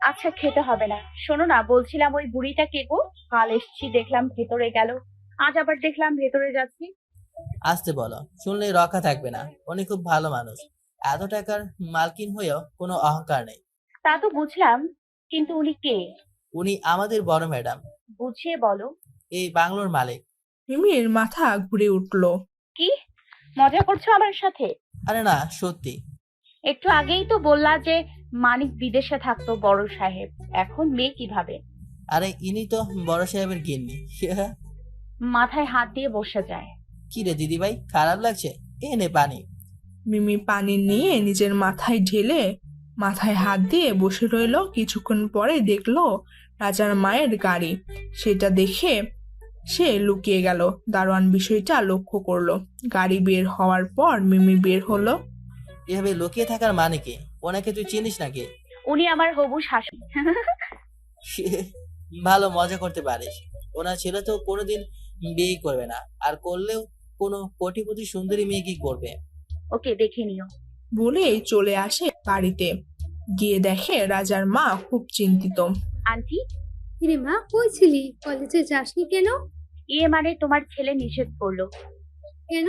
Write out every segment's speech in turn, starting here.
আচ্ছা, খেতে হবে না। শোনো না, বলছিলাম ওই বুড়িটা কে গো? কাল এসছি দেখলাম ভেতরে গেল, আজ আবার দেখলাম ভেতরে যাচ্ছি। আসতে বলো, শুনলে রক্ষা থাকবে না। উনি খুব ভালো মানুষ। এত টাকার মালকিন হয়েও কোনো অহংকার নেই। তা তো বুঝলাম, কিন্তু উনি কে? উনি আমাদের বড় ম্যাডাম, বুঝিয়ে বলো। এই বাংলোর মালিক। মিমির মাথা ঘুরে উঠল। কি মজা করছো আমার সাথে? আরে না, সত্যি। একটু আগেই তো বললা যে মানিক বিদেশে থাকতো বড় সাহেব, এখন মেয়ে কিভাবে? আরে ইনি তো বড় সাহেবের গিন্নি। মাথায় হাত দিয়ে বসে যায়। কি রে দিদি ভাই, খারাপ লাগছে? এনে পানি। মিমি পানি নিয়ে নিজের মাথায় ঢেলে মাথায় হাত দিয়ে বসে রইল। কিছুক্ষণ পরে দেখলো রাজার মায়ের গাড়ি। সেটা দেখে সে লুকিয়ে গেল। দারোয়ান বিষয়টা লক্ষ্য করলো। গাড়ি বের হওয়ার পর মিমি বের হলো। এভাবে লুকিয়ে থাকার মানে কি? ওনাকে তুই চিনিস নাকি? উনি আমার হবু শাশুড়ি। ভালো মজা করতে পারিস। ওনার ছেলে তো কোনোদিন বিয়ে করবে না, আর করলেও কোনো কোটিপতি সুন্দরী মেয়ে কি করবে? ওকে, দেখে নিও। বলেই চলে আসে বাড়িতে। গিয়ে দেখে রাজার মা খুব চিন্তিত। আন্টি, কিরে মা, কই ছিলি? কলেজে যাসনি কেন? মানে তোমার ছেলে নিষেধ করলো। কেন?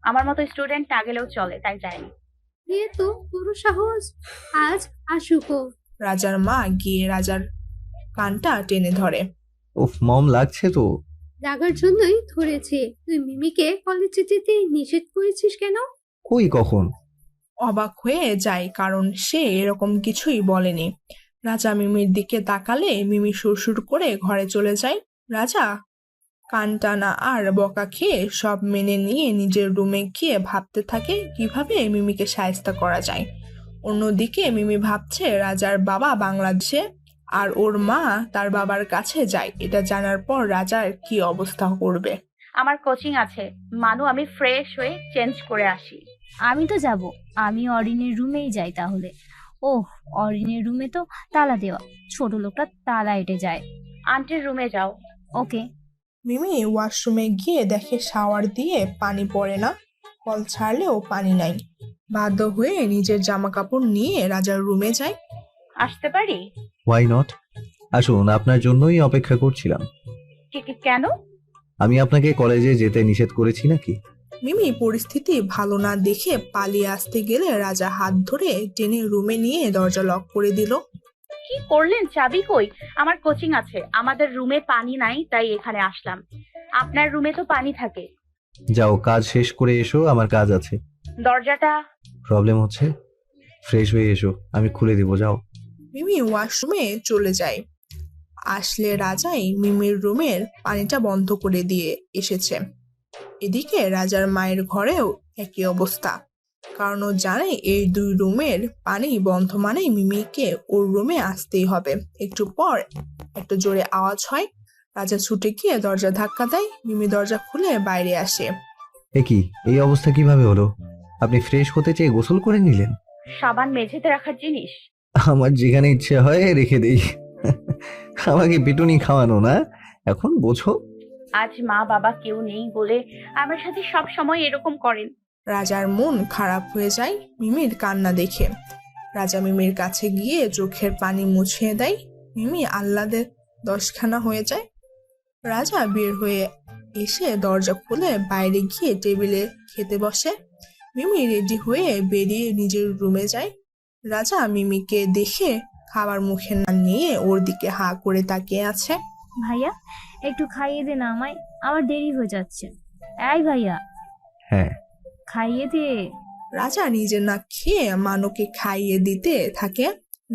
আমার মতো স্টুডেন্ট না গেলেও চলে, তাই যায়নি। এ তো বড় সাহস। আজ আসুক ও। রাজার মা গিয়ে রাজার কানটা টেনে ধরে। উফ মম, লাগছে তো। রাগার জন্যই ধরেছে। তুই মিমিকে কলেজে যেতে নিষেধ করেছিস কেন? কই কখন? অবাক হয়ে যায়, কারণ সে এরকম কিছুই বলেনি। রাজা মিমির দিকে তাকালে মিমি সুরসুর করে ঘরে চলে যায়। রাজা কানটানা আর বকা খেয়ে সব মেনে নিয়ে নিজের রুমে গিয়ে ভাবতে থাকে কিভাবে মিমিকে শায়েস্তা করা যায়। অন্যদিকে মিমি ভাবছে রাজার বাবা বাংলাদেশে, আর ওর মা তার বাবার কাছে যায়। এটা জানার পর রাজার কি অবস্থা করবে। আমার কোচিং আছে মানু, আমি ফ্রেশ হয়ে চেঞ্জ করে আসি। আমি তো যাব। আমি অরিনের রুমেই যাই তাহলে। ওহ, অরিনের রুমে তো তালা দেওয়া, ছোট লোকটা তালা এঁটে যায়। আন্টির রুমে যাও। ওকে। মিমি ওয়াশরুমে গিয়ে দেখে শাওয়ার দিয়ে পানি পড়ে না, কল ছাড়লেও পানি নাই। বাধ্য হয়ে নিজের জামা কাপড় নিয়ে রাজার রুমে যায়। আসতে পারি? Why not? আসুন, আপনার জন্যই অপেক্ষা করছিলাম। কেন? আমি আপনাকে কলেজে যেতে নিষেধ করেছি নাকি? মিমি পরিস্থিতি ভালো না দেখে পালিয়ে আসতে গেলে রাজা হাত ধরে টেনে রুমে নিয়ে দরজা লক করে দিল। কি করলেন? চাবি কই? আমার কোচিং আছে, আমাদের রুমে পানি নাই, তাই এখানে আসলাম। আপনার রুমে তো পানি থাকে। যাও, কাজ শেষ করে এসো, আমার কাজ আছে। দরজাটা। প্রবলেম হচ্ছে? ফ্রেশ হয়ে এসো, আমি খুলে দিব, যাও। মিমি ওয়াশরুমে চলে যায়। আসলে রাজাই মিমির রুমের পানিটা বন্ধ করে দিয়ে এসেছে। এদিকে রাজার মায়ের ঘরেও একই অবস্থা, কারণ ও জানে এই দুই রুমের পানি বন্ধ মানেই মিমিকে ওর রুমে আসতেই হবে। একটু পর একটু জোরে আওয়াজ হয়। রাজা ছুটে গিয়ে দরজা ধাক্কা দেয়। মিমি দরজা খুলে বাইরে আসে। এ কি, এই অবস্থা কিভাবে হলো? আপনি ফ্রেশ হতে চেয়ে গোসল করে নিলেন? সাবান মেঝেতে রাখার জিনিস। আমার যেখানে ইচ্ছে হয় রেখে দেই। আমাকে পিটুনি খাওয়ানো না, এখন বোঝো। আজ মা বাবা কেউ নেই বলে আমার সাথে সব সময় এরকম করেন। রাজার মন খারাপ হয়ে যায় মিমির কান্না দেখে। রাজা মিমির কাছে গিয়ে চোখের পানি মুছিয়ে দেয়। মিমি আহ্লাদে দশখানা হয়ে যায়। রাজা বের হয়ে এসে দরজা খুলে বাইরে গিয়ে টেবিলে খেতে বসে। মিমি রেডি হয়ে বেরিয়ে নিজের রুমে যায়। রাজা মিমিকে দেখে খাবার মুখে না নিয়ে ওর দিকে হা করে তাকিয়ে আছে। ভাইয়া, একটু খাইয়ে দে না আমায়, আমার দেরি হয়ে যাচ্ছে। এই ভাইয়া, হ্যাঁ। খাইয়ে দে। রাজা নিজে না খেয়ে মানুকে খাইয়ে দিতে থাকে।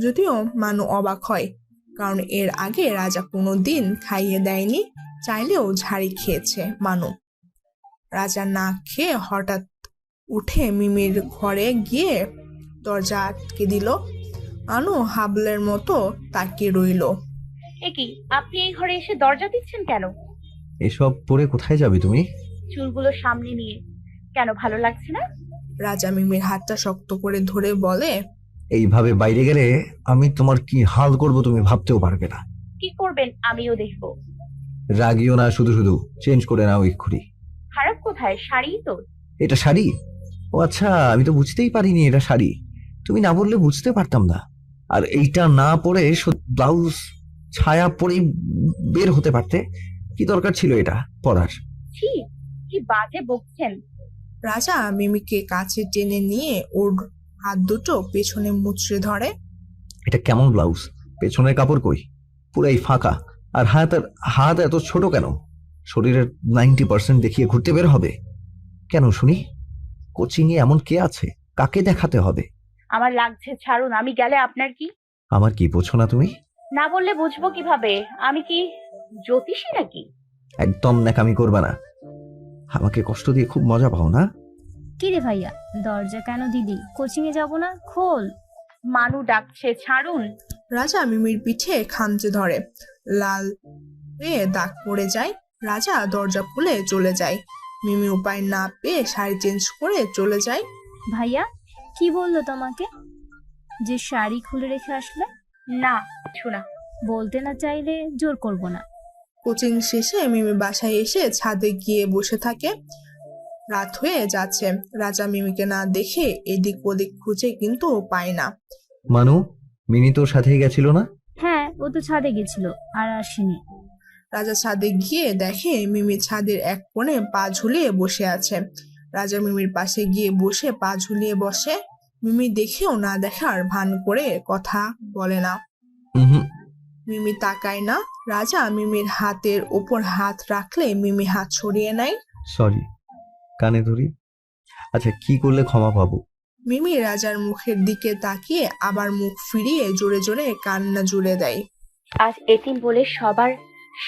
যদিও মানু অবাক হয়, কারণ এর আগে রাজা কোনোদিন খাইয়ে দেয়নি। চাইলেও ঝাড়ি খেয়েছে মানু। রাজা না খেয়ে হঠাৎ উঠে মিমির ঘরে গিয়ে দরজা আটকে দিল। মানু হাবলের মতো তাকিয়ে রইল। কি, আপনি এই ঘরে এসে দরজা দিচ্ছেন কেন? এসব পরে কোথায় যাবে তুমি? চুলগুলো সামনে নিয়ে। কেন, ভালো লাগছে না? রাজা মিমির হাতটা শক্ত করে ধরে বলে, এইভাবে বাইরে গেলে আমি তোমার কি হাল করব তুমি ভাবতেও পারবে না। কি করবেন আমিও দেখবো। রাগিও না, শুধু শুধু চেঞ্জ করে নাও এক্ষুনি। খারাপ কোথায়? শাড়ি তো। এটা শাড়ি? ও আচ্ছা, আমি তো বুঝতেই পারিনি এটা শাড়ি। তুমি না বললে বুঝতে পারতাম না। আর এইটা না পরে ব্লাউজ ছায়া পরে বের হতে পারতে। কি দরকার ছিল এটা পরার? ছি, কি বাজে বকছেন। রাজা মিমিকে কাছে টেনে নিয়ে ওর হাত দুটো পেছনে মুচড়ে ধরে। এটা কেমন ব্লাউজ? পেছনের কাপড় কই? পুরাই ফাঁকা। আর হাত হাত এত ছোট কেন? শরীরের 90% দেখিয়ে ঘুরতে বের হবে কেন শুনি? কোচিং এ এমন কে আছে? কাকে দেখাতে হবে? আমার লাগছে, ছাড়ুন। আমি গেলে আপনার কি? আমার কি বোঝো না তুমি? না বললে বুঝবো কিভাবে? আমি কি জ্যোতিষী নাকি? একদম ন্যাকামি করবে না। আমাকে কষ্ট দিয়ে খুব মজা পাও না? কি রে ভাইয়া, দরজা কেন দিলি? কোচিং এ যাব না? খোল। মানু ডাকছে, ছাড়ুন। রাজা মিমির পিঠে খামচে ধরে। লাল দাগ পড়ে যায়। রাজা দরজা খুলে চলে যায়। মিমি উপায় না পেয়ে শাড়ি চেঞ্জ করে চলে যায়। ভাইয়া কি বললো তোমাকে যে শাড়ি খুলে রেখে আসলে? না, কিছু না। বলতে না চাইলে জোর করব না। কোচিং শেষে মিমি বাসায় এসে ছাদে গিয়ে বসে থাকে। রাত হয়ে যাচ্ছে। রাজা মিমিকে না দেখে এদিক ওদিক খুঁজে কিন্তু পায় না। মানু, মিনি তোর সাথেই গেছিল না? হ্যাঁ, ও তো ছাদে গেছিল আর আসেনি। রাজা ছাদে গিয়ে দেখে মিমি ছাদের এক কোণে পা ঝুলিয়ে বসে আছে। রাজা মিমির পাশে গিয়ে বসে পা ঝুলিয়ে বসে। মিমি দেখেও না দেখার ভান করে কথা বলে না। হুম। মিমি তাকায় না। রাজা মিমির হাতের ওপর হাত রাখলে মিমি হাত সরিয়ে নেয়। সরি, কানে ধরি। আচ্ছা, কি করলে ক্ষমা পাবো? মিমি রাজার মুখের দিকে তাকিয়ে আবার মুখ ফিরিয়ে জোরে জোরে কান্না জুড়ে দেয়। আজ এতিম বলে সবার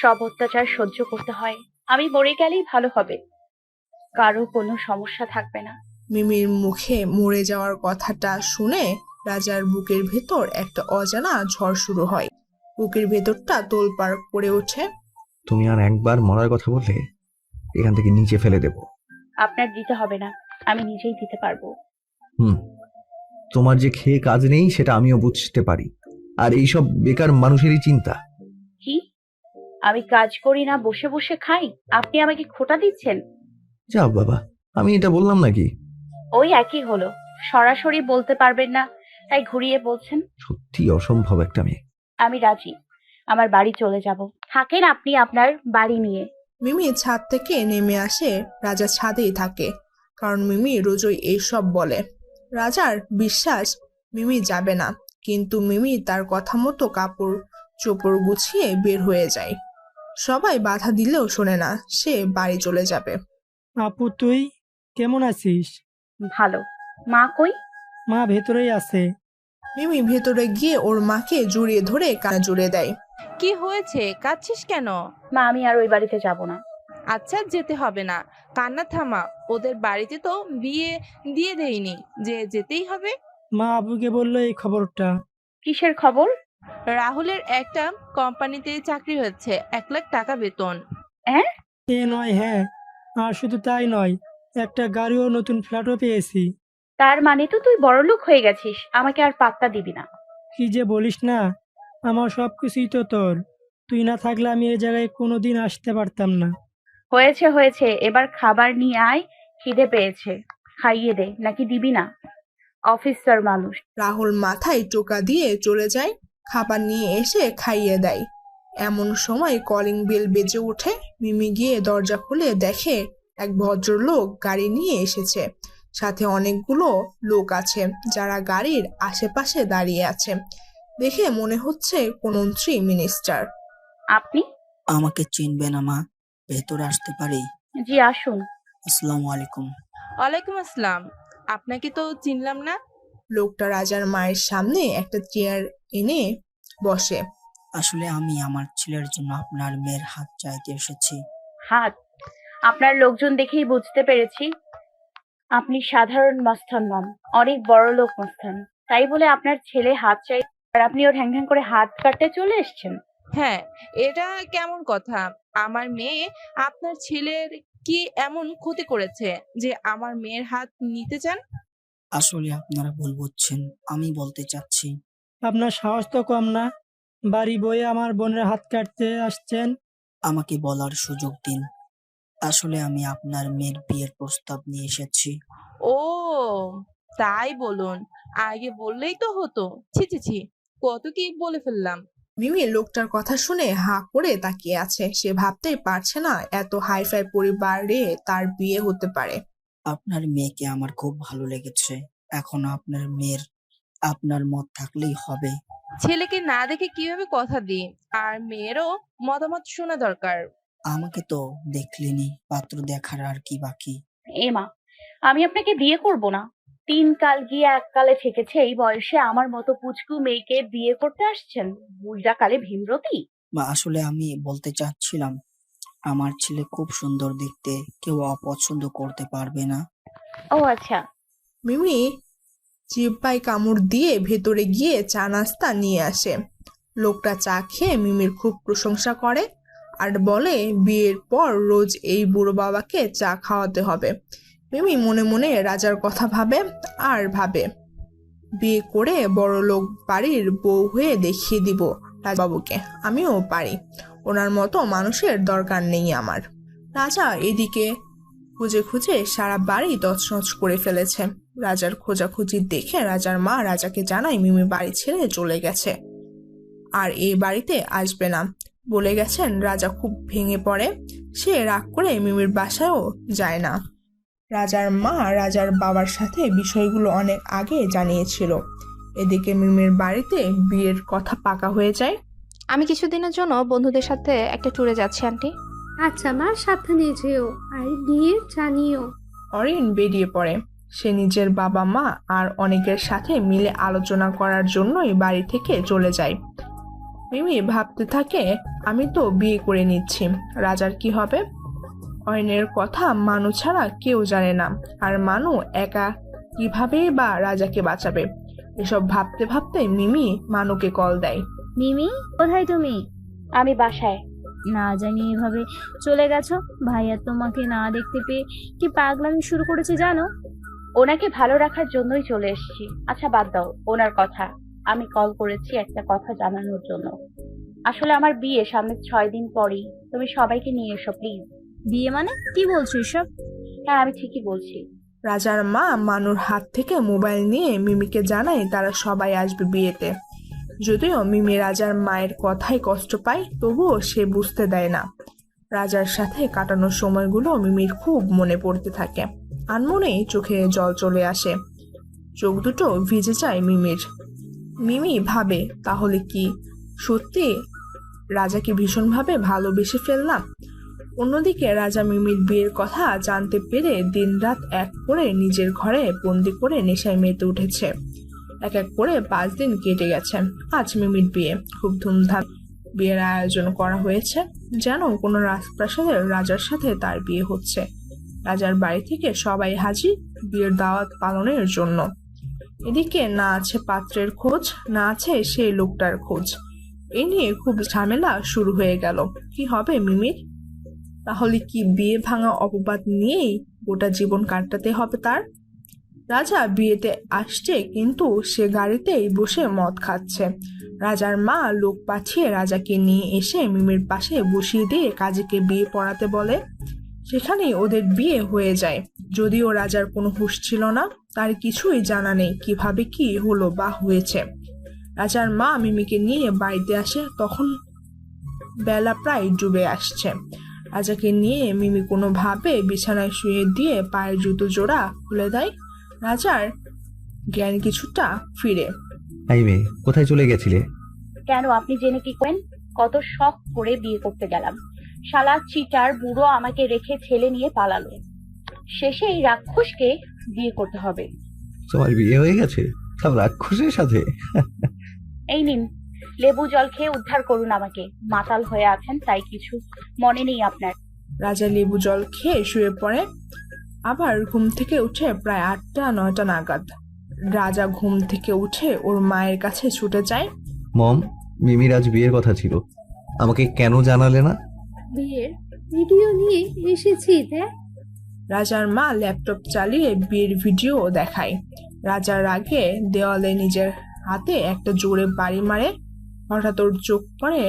সব অত্যাচার সহ্য করতে হয়। আমি মরে গেলেই ভালো হবে, কারো কোনো সমস্যা থাকবে না। মিমির মুখে মরে যাওয়ার কথাটা শুনে রাজার বুকের ভেতর একটা অজানা ঝড় শুরু হয়। বুকের ভেতরটা তোলপাড় করে ওঠে। তুমি আর একবার মরার কথা বললে এখান থেকে নিচে ফেলে দেব। আপনার দিতে হবে না, আমি নিজেই দিতে পারবো। হুম, তোমার যে খেয়ে কাজ নেই সেটা আমিও বুঝতে পারি। আর এইসব বেকার মানুষেরই চিন্তা। কি? আমি কাজ করি না, বসে বসে খাই? আপনি আমাকে খোটা দিচ্ছেন? যা বাবা, আমি এটা বললাম নাকি? ওই একই হলো। সরাসরি বলতে পারবেন না তাই ঘুরিয়ে বলছেন। সত্যি অসম্ভব একটা মেয়ে। আমি রাজি, আমার বাড়ি চলে যাব। থাকেন আপনি আপনার বাড়ি নিয়ে। মিমি ছাদ থেকে নেমে আসে। রাজা ছাদেই থাকে, কারণ মিমি রোজই এইসব বলে। রাজার বিশ্বাস মিমি যাবে না, কিন্তু মিমি তার কথা মতো কাপড় চোপড় গুছিয়ে বের হয়ে যায়। সবাই বাধা দিলেও শোনে না, সে বাড়ি চলে যাবে। আপু, তুই কেমন আছিস? ভালো। মা কই? মা ভেতরেই আছে। মিমি ভেতরে গিয়ে ওর মাকে জড়িয়ে ধরে কানে জুড়ে দেয়। কি হয়েছে? কাঁদছিস কেন? মা, আমি আর ওই বাড়িতে যাব না। আচ্ছা, যেতে হবে না, কান্না থামা। ওদের বাড়িতে তো বিয়ে দিয়ে দেয়নি যে যেতেই হবে। মা আবুকে বললো এই খবরটা। কিসের খবর? রাহুলের একটা কোম্পানিতে চাকরি হয়েছে, 1 লাখ টাকা বেতন। এ নয়, হ্যাঁ। আর শুধু তাই নয়, একটা গাড়িও নতুন ফ্ল্যাটও পেয়েছি। তার মানে তো তুই বড়লোক হয়ে গেছিস, আমাকে আর পাত্তা দিবি না। কি যে বলিস না, আমার সব কিছুই তো তোর। তুই না থাকলে আমি এই জায়গায় কোনোদিন আসতে পারতাম না। হয়েছে হয়েছে, এবার খাবার নিয়ে আয়। খিদে পেয়েছে, খাইয়ে দে। নাকি দিবি না? অফিসার মানুষ। রাহুল মাথায় টোকা দিয়ে চলে যায়। খাবার নিয়ে এসে খাইয়ে দেয়। এমন সময় কলিং বেল বেজে ওঠে। মিমি গিয়ে দরজা খুলে দেখে এক ভদ্রলোক গাড়ি নিয়ে এসেছে। সাথে অনেকগুলো লোক আছে যারা গাড়ির আশেপাশে দাঁড়িয়ে আছে। দেখে মনে হচ্ছে কোন মন্ত্রী মিনিস্টার। আপনি? আমাকে চিনবে না মা? ভেতরে আসতে পারি? জি, আসুন। আসসালামু আলাইকুম। ওয়ালাইকুম আসসালাম। আপনাকে তো চিনলাম না। লোকটা রাজার মায়ের সামনে একটা চেয়ার এনে বসে। আসলে আমি আমার ছেলের জন্য আপনার মেয়ের হাত চাইতে এসেছি। হাত? আপনার লোকজন দেখেই বুঝতে পেরেছি আপনি সাধারণ মস্তান নন, অনেক বড় লোক মস্তান। তাই বলে আপনার ছেলে হাত চাই আর আপনি ওর ঢ্যাং ঢ্যাং করে হাত কাটতে চলে এসেছেন? হ্যাঁ, এটা কেমন কথা? আমার মেয়ে আপনার ছেলের কি এমন ক্ষতি করেছে যে আমার মেয়ের হাত নিতে চান? আসলে আপনারা ভুল বুঝছেন। আমি বলতে চাচ্ছি, আপনার সাহস তো কম না, বাড়ি বয়ে আমার বোনের হাত কাটতে আসছেন। আমাকে বলার সুযোগ দিন। আসলে আমি আপনার মেয়ের বিয়ের প্রস্তাব নিয়ে এসেছি। ও, তাই বলুন। আগে বললেই তো হতো। ছি ছি ছি, কত কি বলে ফেললাম। মিমি লোকটার কথা শুনে হাঁ করে তাকিয়ে আছে। সে ভাবতেই পারছে না এত হাইফাই পরিবারে তার বিয়ে হতে পারে। আপনার মেয়েকে আমার খুব ভালো লেগেছে। এখন আপনার মেয়ের আপনার মত থাকলেই হবে। ছেলেকে না দেখে কিভাবে কথা দিই, আর মেয়েরও মতামত শোনা দরকার। আমাকে তো দেখলেনি, পাত্র দেখার আর কি বাকি। এমা, আমি আপনাকে বিয়ে করব না। 3 কাল গিয়ে 1 কালে ঠেকেছে। এই বয়সে আমার মতো পুচকু মেয়েকে বিয়ে করতে আসছেন? বুইড়া কালে ভীমরতি। বা আসলে আমি বলতে চাচ্ছিলাম, আমার ছেলে খুব সুন্দর দেখতে, কেউ অপছন্দ করতে পারবে না। ও আচ্ছা। মিমি জিহ্বায় কামড় দিয়ে ভেতরে গিয়ে চা নাস্তা নিয়ে আসে। লোকটা চা খেয়ে মিমির খুব প্রশংসা করে আর বলে বিয়ের পর রোজ এই বুড়ো বাবাকে চা খাওয়াতে হবে। মিমি মনে মনে রাজার কথা ভাবে আর ভাবে, বিয়ে করে বড় লোক বাড়ির বউ হয়ে দেখিয়ে দিব রাজাবাবুকে আমিও পারি। ওনার মতো মানুষের দরকার নেই আমার। রাজা এদিকে খুঁজে খুঁজে সারা বাড়ি তছনছ করে ফেলেছে। রাজার খোঁজাখুঁজি দেখে রাজার মা রাজাকে জানায় মিমি বাড়ি ছেড়ে চলে গেছে আর এই বাড়িতে আসবে না বলে গেছেন। রাজা খুব ভেঙে পড়ে। সে রাগ করে মিমির বাসায়ও যায় না। রাজার মা রাজার বাবার সাথে বিষয়গুলো অনেক আগে জানিয়েছিল। এদিকে মিমির বাড়িতে বিয়ের কথা পাকা হয়ে যায়। আমি কিছুদিনের জন্য বন্ধুদের সাথে একটা ট্যুরে যাচ্ছি আন্টি। আচ্ছা মা, সাবধানে যেও আর গিয়ে জানিও। অরিন বেরিয়ে পড়ে। সে নিজের বাবা মা আর অনেকের সাথে মিলে আলোচনা করার জন্যই বাড়ি থেকে চলে যায়। মিমি ভাবতে থাকে, আমি তো বিয়ে করে নিচ্ছি, রাজার কি হবে? অরিনের কথা মানু ছাড়া কেউ জানে না, আর মানু একা কিভাবে বা রাজাকে বাঁচাবে? এসব ভাবতে ভাবতে মিমি মানুকে কল দেয়। মিমি, কোথায় তুমি? আমি বাসায়। না জানি এভাবে চলে গেছো। ভাইয়া তোমাকে না দেখতে পেয়ে কি পাগলামি শুরু করেছে জানো? ওনাকে ভালো রাখার জন্যই চলে এসেছি। আচ্ছা বাদ দাও ওনার কথা। আমি কল করেছি একটা কথা জানানোর জন্য। আসলে আমার বিয়ে সামনে 6 দিন পরেই। তুমি সবাইকে নিয়ে এসো প্লিজ। বিয়ে মানে কি বলছো এসব? হ্যাঁ, আমি ঠিকই বলছি। রাজার মা মানুর হাত থেকে মোবাইল নিয়ে মিমিকে জানায় তারা সবাই আসবে বিয়েতে। যদিও মিমি রাজার মায়ের কথায় কষ্ট পায়, তবুও সে বুঝতে দেয় না। রাজার সাথে কাটানোর সময়গুলো মিমির খুব মনে পড়তে থাকে। আনমনেই চোখে জল চলে আসে। চোখ দুটো ভিজে যায় মিমির। মিমি ভাবে, তাহলে কি সত্যি রাজাকে ভীষণভাবে ভালোবেসে ফেললাম? অন্যদিকে রাজা মিমির বিয়ের কথা জানতে পেরে দিনরাত এক করে নিজের ঘরে বন্দি করে নেশায় মেতে উঠেছে। এক এক করে 5 দিন কেটে গেছে। আজ মিমির বিয়ে। খুব ধুমধাম বিয়ের আয়োজন করা হয়েছে, যেন কোনো রাজপ্রাসাদের রাজার সাথে তার বিয়ে হচ্ছে। রাজার বাড়ি থেকে সবাই হাজির বিয়ের দাওয়াত পালনের জন্য। এদিকে না আছে পাত্রের খোঁজ, না আছে সেই লোকটার খোঁজ। এই নিয়ে খুব ঝামেলা শুরু হয়ে গেল। কি হবে মিমির? তাহলে কি বিয়ে ভাঙা অপবাদ নিয়েই গোটা জীবন কাটাতে হবে তার? রাজা বিয়েতে আসছে, কিন্তু সে গাড়িতেই বসে মদ খাচ্ছে। রাজার মা লোক পাঠিয়ে রাজাকে নিয়ে এসে মিমির পাশে বসিয়ে দিয়ে কাজীকে বিয়ে পড়াতে বলে। সেখানেই ওদের বিয়ে হয়ে যায়। যদিও রাজার কোনো হুঁশ ছিল না, তার কিছুই জানা নেই কিভাবে কি হলো বা হয়েছে। রাজার মা মিমিকে নিয়ে বাড়িতে আসে, তখন বেলা প্রায় ডুবে আসছে। রাজাকে নিয়ে মিমি কোনোভাবে বিছানায় শুয়ে দিয়ে পায়ের জুতো জোড়া খুলে দেয়। রাজার জ্ঞান কিছুটা ফিরে। এই মেয়ে, কোথায় চলে গেছিলে? কেন, আপনি জেনে কি করেন? কত শখ করে বিয়ে করতে গেলাম। শালা চিটার বুড়ো আমাকে রেখে ছেলে নিয়ে পালালো। শেষে এই রাক্ষসকে বিয়ে করতে হবে। তোমার বিয়ে হয়ে গেছে সব রাক্ষসের সাথে? এই নিন, লেবু জল খেয়ে উদ্ধার করুন আমাকে। মাতাল হয়ে আছেন তাই কিছু মনে নেই আপনার। রাজা লেবু জল খেয়ে শুয়ে পড়ে। আবার ঘুম থেকে উঠে প্রায় 8টা-9টা নাগাদ। রাজা ঘুম থেকে উঠে ওর মায়ের কাছে ছুটে যায়। মম, মিমির আজ বিয়ের কথা ছিল, আমাকে কেন জানালে না? বিয়ের ভিডিও নিয়ে এসেছি দেখ। রাজার মা ল্যাপটপ চালিয়ে বিয়ের ভিডিও দেখায়। রাজার রাগে দেওয়ালে নিজের হাতে একটা জোরে বাড়ি মারে। হঠাৎ ওর চোখ পড়ে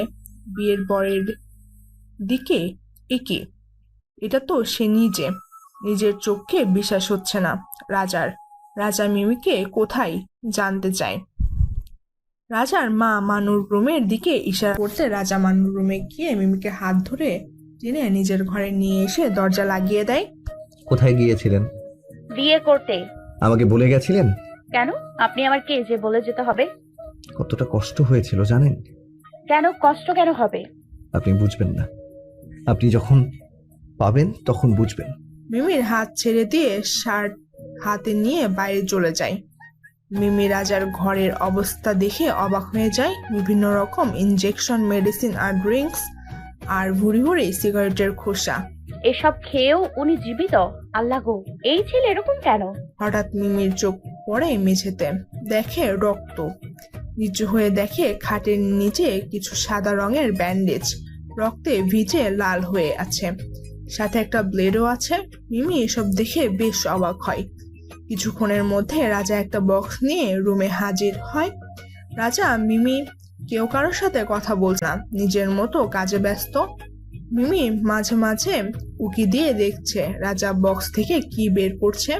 বিয়ের বরের দিকে। একে, এটা তো সে নিজের চোখকে বিশ্বাস হচ্ছে না রাজার। রাজা মিমিকে কোথায় জানতে চায়। রাজার মা মানুর রুমের দিকে ইশারা করতে রাজা মানুর রুমে গিয়ে মিমিকে হাত ধরে টেনে নিজের ঘরে নিয়ে এসে দরজা লাগিয়ে দেয়। কোথায় গিয়েছিলেন? বিয়ে করতে। আমাকে বলে গেছিলেন? কেন? আপনি আমার কে যে বলে যেতে হবে? কতটা কষ্ট হয়েছিল জানেন? কেন কষ্ট কেন হবে? আপনি বুঝবেন না, আপনি যখন পাবেন তখন বুঝবেন। মিমির হাত ছেড়ে দিয়ে শার্ট হাতে নিয়ে বাইরে চলে যায়। মিমি রাজার ঘরের অবস্থা দেখে অবাক হয়ে যায়। বিভিন্ন রকম ইনজেকশন, মেডিসিন আর ড্রিঙ্কস, আর ভুড়ি ভুড়ি সিগারেটের খোসা। এসব খেয়েও উনি জীবিত? আল্লাহ গো, এই ছেলে এরকম কেন? হঠাৎ মিমির চোখ পড়ে মেঝেতে, দেখে রক্ত। নিচু হয়ে দেখে খাটের নিচে কিছু সাদা রঙের ব্যান্ডেজ রক্তে ভিজে লাল হয়ে আছে, সাথে একটা ব্লেডও আছে। মিমি এসব দেখে বেশ অবাক হয়। কিছুক্ষণের মধ্যে রাজা একটা বক্স নিয়ে রুমে হাজির হয়। রাজা, মিমি কেউ কারোর সাথে কথা বলছে না, নিজের মতো কাজে ব্যস্ত। মিমি মাঝে মাঝে উকি দিয়ে দেখছে রাজা বক্স থেকে কি বের করছে।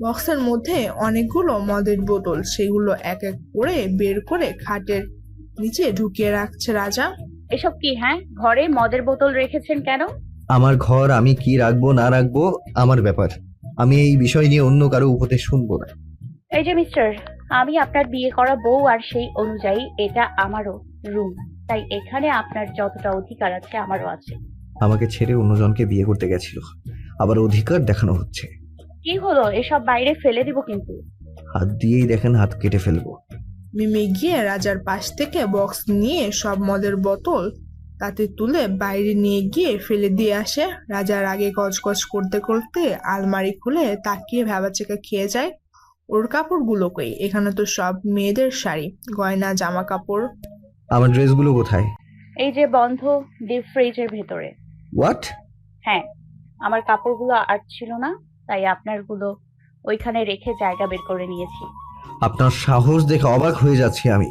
বক্সের মধ্যে অনেকগুলো মদের বোতল, সেগুলো এক এক করে বের করে খাটের নিচে ঢুকিয়ে রাখছে রাজা। এসব কি? হ্যাঁ, ঘরে মদের বোতল রেখেছেন কেন? আমার ঘর, আমি কি রাখবো না রাখবো আমার ব্যাপার। আমি এই বিষয় নিয়ে অন্য কারো উপদেশ শুনবো না। এই যে মিস্টার, আমি আপনার বিয়ে করা বউ, আর সেই অনুযায়ী এটা আমারও রুম, তাই এখানে আপনার যতটা অধিকার আছে আমারও আছে। আমাকে ছেড়ে অন্যজনকে বিয়ে করতে গেছিল, আবার অধিকার দেখানো হচ্ছে। কি হলো? এসব বাইরে ফেলে দিব কিন্তু। হাত দিয়েই দেখেন, হাত কেটে ফেলবো। মিমি গিয়ে রাজার পাশ থেকে বক্স নিয়ে সব মদের বোতল তাতে তুলে বাইরে নিয়ে গিয়ে ফেলে দিয়ে আসে। রাজার আগে গজগজ করতে করতে আলমারি খুলে তাকিয়ে ভ্যাবাচেকা খেয়ে যায়। ওর কাপড়গুলো কই? এখানে তো সব মেয়েদের শাড়ি, গয়না, জামা কাপড়। আমার ড্রেসগুলো কোথায়? এই যে বন্ধ ডিপ ফ্রিজের ভেতরে। হোয়াট? হ্যাঁ, আমার কাপড়গুলো আটছিল না, তাই আপনারগুলো ওইখানে রেখে জায়গা বের করে নিয়েছি। আপনার সাহস দেখে অবাক হয়ে যাচ্ছি আমি।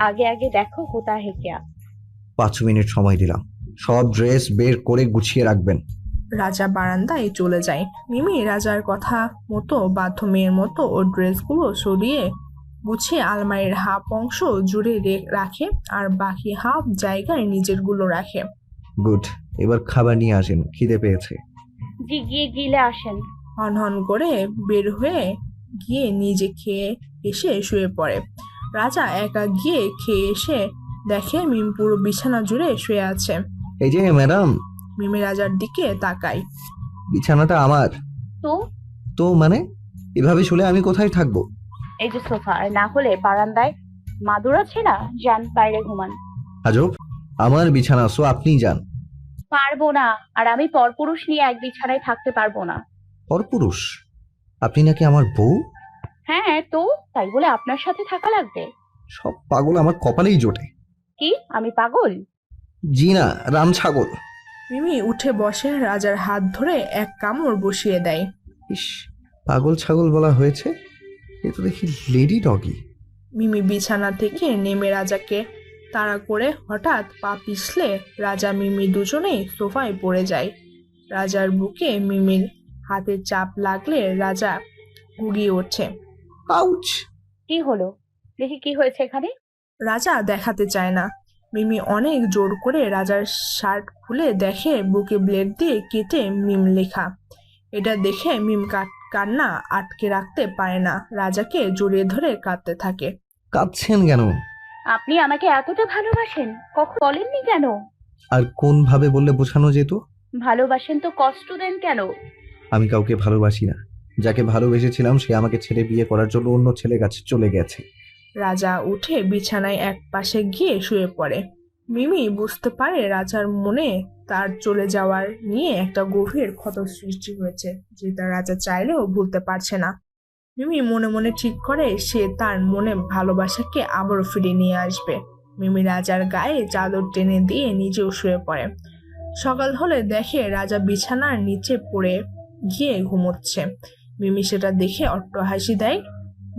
আগে আগে দেখো হোতা হে কিয়া। 5 মিনিট সময় দিলাম, সব ড্রেস বের করে গুছিয়ে রাখবেন। রাজা বারান্দায় চলে যায়। মিমি রাজার কথা মতো বাধ্য মেয়ের মতো ওর ড্রেসগুলো সরিয়ে গুছিয়ে আলমারির হাফ অংশ জুড়ে রাখে, আর বাকি হাফ জায়গায় নিজেরগুলো রাখে। গুড, এবার খাবার নিয়ে আসেন, খিদে পেয়েছে। জি, গিয়ে গিলে আসেন। হন করে বের হয়ে গিয়ে নিজে খেয়ে এসে শুয়ে পড়ে। রাজা একা গিয়ে খেয়ে এসে দেখে মিম পুরো বিছানা জুড়ে শুয়ে আছে। এই যে ম্যাডাম। মিমি রাজার দিকে তাকায়। বিছানাটা আমার। তো তো মানে এভাবে শুলে আমি কোথায় থাকবো? এই যে সোফা, আর না হলে বারান্দায় মাদুর আছে না, যান বাইরে ঘুমান। আজব, আমার বিছানা, সো আপনি যান। পারবো না, আর আমি পরপুরুষ নিয়ে এক বিছানায় থাকতে পারবো না। পরপুরুষ? আপনি নাকি আমার বউ? হ্যাঁ, তো তাই বলে আপনার সাথে থাকা লাগবে? সব পাগল আমার কপালেই জোটে। কি আমি পাগল? জি না, রাম ছাগল। মিমি উঠে বসে রাজার হাত ধরে এক কামড় বসিয়ে দেয়। ইস, পাগল ছাগল বলা হয়েছে, এ তো দেখি লেডি ডগি। মিমি বিছানা থেকে নেমে রাজাকে তাড়া করে হঠাৎ পা পিছলে রাজা মিমি দুজনেই সোফায় পড়ে যায়। রাজার বুকে মিমির হাতের চাপ লাগলে রাজা গুড়িয়ে ওঠে। আউচ! কি হলো? দেখি কি হয়েছে এখানে। রাজা দেখাতে চায় না। মিমি অনেক জোর করে রাজার শার্ট খুলে দেখে বুকে ব্লেড দিয়ে কেটে মিম লেখা। এটা দেখে মিম কান্না আটকে রাখতে পারে না, রাজাকে জড়িয়ে ধরে কাঁদতে থাকে। কাঁদছেন কেন? আপনি আমাকে এতটা ভালোবাসেন, কখন বলেননি কেন? আর কোন ভাবে বললে বোঝানো যেত? ভালোবাসেন তো কষ্ট দেন কেন? আমি কাউকে ভালোবাসি না। যাকে ভালোবেসেছিলাম সে আমাকে ছেড়ে বিয়ে করার জন্য অন্য ছেলে কাছে চলে গেছে। রাজা উঠে বিছানায় এক পাশে গিয়ে শুয়ে পড়ে। মিমি বুঝতে পারে রাজার মনে তার চলে যাওয়ার নিয়ে একটা গভীর ক্ষত সৃষ্টি হয়েছে, যেটা রাজা চাইলেও ভুলতে পারছে না। মিমি মনে মনে ঠিক করে সে তার মনে ভালোবাসাকে আবারও ফিরিয়ে নিয়ে আসবে। মিমি রাজার গায়ে চাদর টেনে দিয়ে নিজেও শুয়ে পড়ে। সকাল হলে দেখে রাজা বিছানার নিচে পড়ে গিয়ে ঘুমোচ্ছে। মিমি সেটা দেখে অট্ট হাসি দেয়।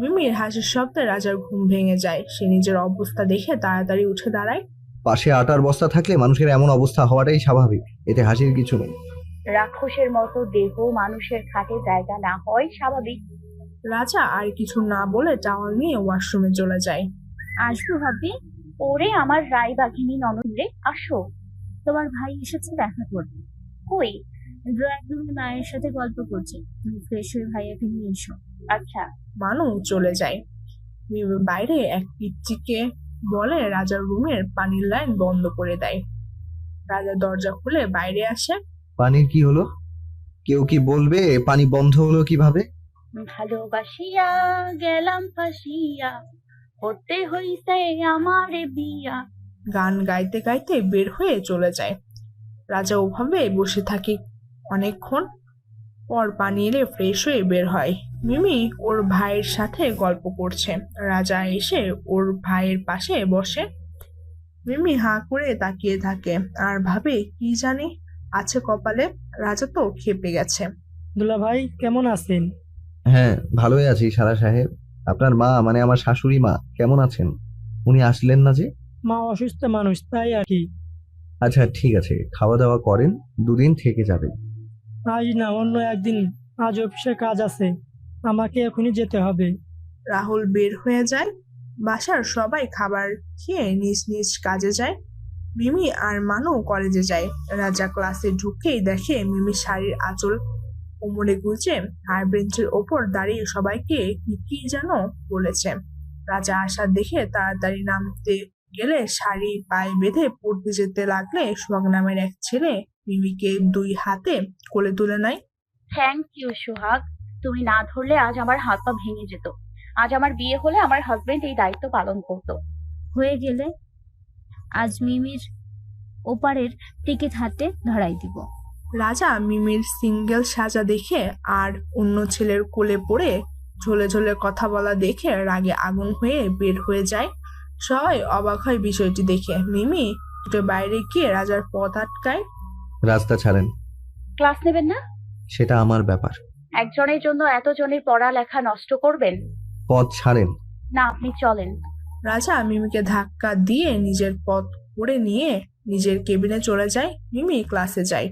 মিমির হাসির শব্দে রাজার ঘুম ভেঙে যায়। সে নিজের অবস্থা দেখে তাড়াতাড়ি উঠে দাঁড়ায়। পাশে আটার বস্তা থাকলে মানুষের এমন অবস্থা হওয়াটাই স্বাভাবিক, এতে হাসির কিছু নেই। রাক্ষসের মতো দেহ মানুষের খাটে জায়গা না হয় স্বাভাবিক। রাজা আর কিছু না বলে টাওয়াল নিয়ে ওয়াশরুমে চলে যায়। আসবো ভাবি। ওরে আমার রায় বাঘিনী ননদ রে, আসো। তোমার ভাই এসেছে দেখা করতে। কই? ড্রয়িং রুমে মায়ের সাথে গল্প করছে, তুমি ফ্রেশ হয়ে ভাইয়াকে নিয়ে এসো। আচ্ছা। মানু চলে যায়। মিমি বাইরে এক পিচ্চিকে বলে রাজার রুমের পানির লাইন বন্ধ করে দেয়। রাজা দরজা খুলে বাইরে আসে। পানির কি হলো? কেউ কি বলবে পানি বন্ধ হলো কিভাবে? ভালোবাসিয়া গেলাম ফাঁসিয়া, করতে হইছে আমারে বিয়া। গান গাইতে গাইতে বের হয়ে চলে যায়। রাজা ওভাবে বসে থাকে অনেকক্ষণ পর পানি এলে ফ্রেশ হয়ে বের হয়। মিমি ওর ভাইয়ের সাথে গল্প করছে। রাজা এসে ওর ভাইয়ের পাশে বসে। মিমি হাঁ করে তাকিয়ে থাকে আর ভাবে কি জানি আছে কপালে। রাজা তো খেপে গেছে। দুলা ভাই কেমন আছেন? হ্যাঁ, ভালোই আছি সারা সাহেব। আপনার মা মানে আমার শাশুড়ি মা কেমন আছেন? উনি আসলেন না যে? মা অসুস্থ মানুষ, তাই আর কি। আচ্ছা ঠিক আছে, খাওয়া দাওয়া করেন, 2 দিন থেকে যাবেন। আজ না, অন্য একদিন। আজ অফিসে কাজ আছে, আমাকে এখনই যেতে হবে। রাহুল বের হয়ে যায়। বাসার সবাই খাবার খেয়ে নিজ নিজ কাজে যায়। মিমি আর মানু কলেজে যায়। রাজা ক্লাসে ঢুকেই দেখে মিমি শাড়ির আঁচল কোমরে গুজে আর বেঞ্চের ওপর দাঁড়িয়ে সবাইকে কি কি যেন বলেছে। রাজা আসা দেখে তাড়াতাড়ি নামতে গেলে শাড়ি পায়ে বেঁধে পড়তে যেতে লাগলে সোহাগ নামের এক ছেলে মিমিকে 2 হাতে কোলে তুলে নেয়। থ্যাংক ইউ সোহাগ, তুমি না ধরলে আজ আমার হাত পা ভেঙে যেত। আজ আমার বিয়ে হলে আমার হাজবেন্ড এই দায়িত্ব পালন করতো। হয়ে গেলে আজ মিমির ওপারের টিকিট হাতে ধরাই দিব। রাজা মিমির সিঙ্গেল সাজা দেখে আর অন্য ছেলের কোলে পড়ে ঝোলে ঝোলে কথা বলা দেখে রাগে আগুন হয়ে বের হয়ে যায়। সবাই অবাক হয় বিষয়টি দেখে। মিমি একটু বাইরে গিয়ে রাজার পথ আটকায়। রাস্তা ছাড়েন। ক্লাস নেবেন না? সেটা আমার ব্যাপার। একজনের জন্য এতজনের পড়ালেখা নষ্ট করবেন? পথ ছাড়েন। না, আপনি চলেন। রাজা মিমিকে ধাক্কা দিয়ে নিজের পথ করে নিয়ে নিজের কেবিনে চলে যায়। মিমি ক্লাসে যায়।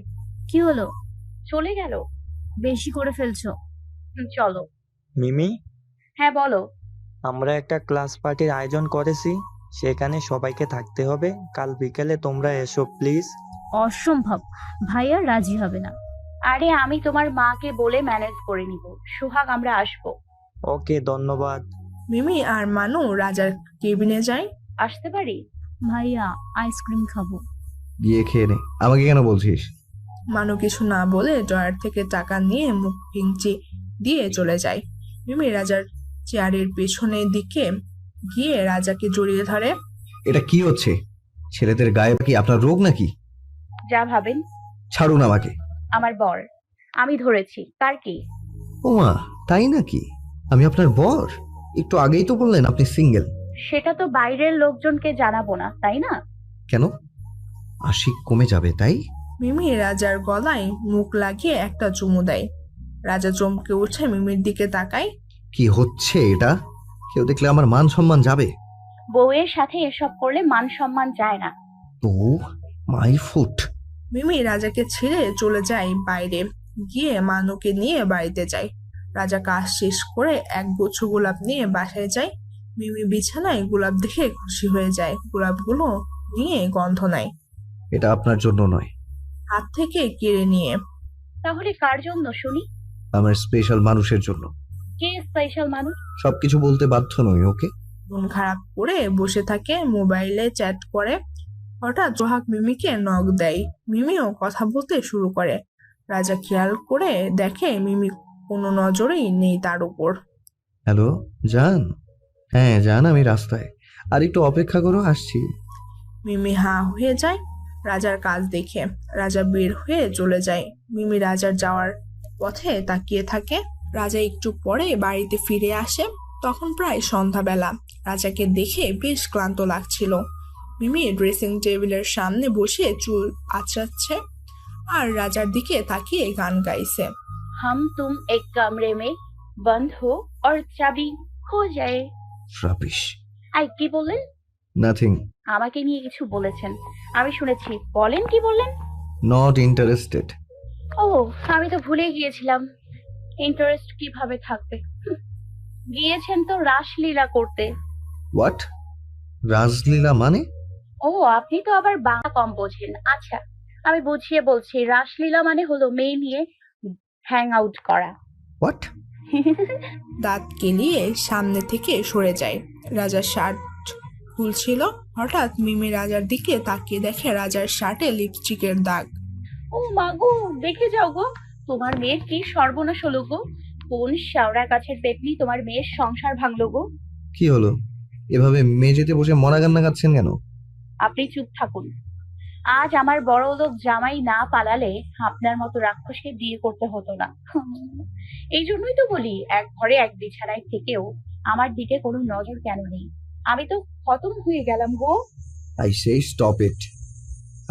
কি হলো? চলে গেল? বেশি করে ফেলছো। চলো। মিমি, হ্যাঁ বলো। আমরা একটা ক্লাস পার্টির আয়োজন করেছি, সেখানে সবাইকে থাকতে হবে। কাল বিকেলে তোমরা এসো প্লিজ। অসম্ভব, ভাইয়া রাজি হবে না। আরে আমি তোমার মাকে বলে ম্যানেজ করে নিব। সোহাগ, আমরা আসবো। ওকে, ধন্যবাদ। মিমি আর মানু রাজার কেবিনে যায়। আসতে পারি? ভাইয়া আইসক্রিম খাবো। গিয়ে খেয়ে নে। আমাকে কেন বলছিস? মানু কিছু না বলে ড্রয়ার থেকে টাকা নিয়ে মুখ কিঞ্চি দিয়ে চলে যায়। মিমি রাজার চেয়ারের পেছনের দিকে গিয়ে রাজাকে জড়িয়ে ধরে। এটা কি হচ্ছে? ছেলেদের গায়ে কি আপনার রোগ নাকি? যা ভাবেন। ছাড়ুন আমাকে। আমার বর। আমি ধরেছি। তার কি? ওমা, তাই নাকি? আমি আপনার বর? একটু আগেই তো বললেন আপনি সিঙ্গেল। সেটা তো বাইরের লোকজনকে জানাবো না, তাই না? কেন? আশিক কমে যাবে তাই? মিমি রাজার গলায় মুখ লাগিয়ে একটা চুমু দেয়। রাজা চমকে উঠে মিমির দিকে তাকায়। কি হচ্ছে এটা? কেউ দেখলে আমার মান সম্মান যাবে। বউয়ের সাথে এসব করলে মান সম্মান যায় না। বউ মাই ফুট। মিমি রাজাকে ছেড়ে চলে যায় বাইরে। গিয়ে মানুকে নিয়ে বাড়িতে যায়। রাজা কাজ শেষ করে এক গুচ্ছ গোলাপ নিয়ে বাসায় যায়। মিমি বিছানায় গোলাপ দেখে খুশি হয়ে যায়। গোলাপগুলো নিয়ে গন্ধ নেয়, এটা আপনার জন্য নয়। হাত থেকে কেড়ে নিয়ে। তাহলে কার জন্য শুনি? আমার স্পেশাল মানুষের জন্য। কে স্পেশাল মানুষ? সবকিছু বলতে বাধ্য নই, ওকে? মন খারাপ করে বসে থাকে, মোবাইলে চ্যাট করে। হঠাৎ সোহাগ মিমিকে নক দেয়। মিমিও কথা বলতে শুরু করে। রাজা খেয়াল করে দেখে মিমি কোনো নজরেই নেই তার উপর। হ্যালো জান। হ্যাঁ জান, আমি রাস্তায়, আর একটু অপেক্ষা করো, আসছি। মিমি হাঁ হয়ে যায় রাজার কাজ দেখে। রাজা বের হয়ে চলে যায়। মিমি রাজার যাওয়ার পথে তাকিয়ে থাকে। রাজা একটু পরে বাড়িতে ফিরে আসে। তখন প্রায় সন্ধ্যাবেলা। রাজাকে দেখে বেশ ক্লান্ত লাগছিল। মিমি ড্রেসিং টেবিলের সামনে বসে চুল আঁচড়াচ্ছে আর রাজার দিকে তাকিয়ে গান গাইছে। हम तुम एक कमरे में बंद हो और चाबी खो जाए। রাবিশ। আই কি বললেন? নাথিং। আমাকে নিয়ে কিছু বলেছেন, আমি শুনেছি। বলেন, কি বললেন? Not interested. ও, আমি তো ভুলে গিয়েছিলাম। ইন্টারেস্ট কিভাবে থাকবে? গিয়েছেন তো রাসলীলা করতে। হোয়াট? রাজলীলা মানে? ও, আপনি তো আবার বাংলা কম বোঝেন। আচ্ছা, আমি বুঝিয়ে বলছি। রাসলীলা মানে হলো মেয়ে নিয়ে হ্যাং আউট করা। হোয়াট? দাঁত কেলিয়ে সামনে থেকে সরে যায়। রাজার শার্ট খুলছিল, হঠাৎ মিমি রাজার দিকে তাকিয়ে দেখে রাজার শার্টে লিপস্টিকের দাগ। ও মা গো, দেখে যাও গো, তোমার মেয়ের কি সর্বনাশ হলো গো। কোন শ্যাওড়া গাছের পেতনি তোমার মেয়ের সংসার ভাঙলো গো। কি হলো? এভাবে মেঝেতে বসে মরা কান্না কাঁদছেন কেন? আপনি চুপ থাকুন। আজ আমার বড় লোক জামাই না পালালে আপনার মতো রাক্ষসকে বিয়ে করতে হতো না। এই জন্যই তো বলি, এক ঘরে এক বিছানায় থেকেও আমার দিকে কোনো নজর কেন নেই। আমি তো খতম হয়ে গেলাম গো। I say stop it.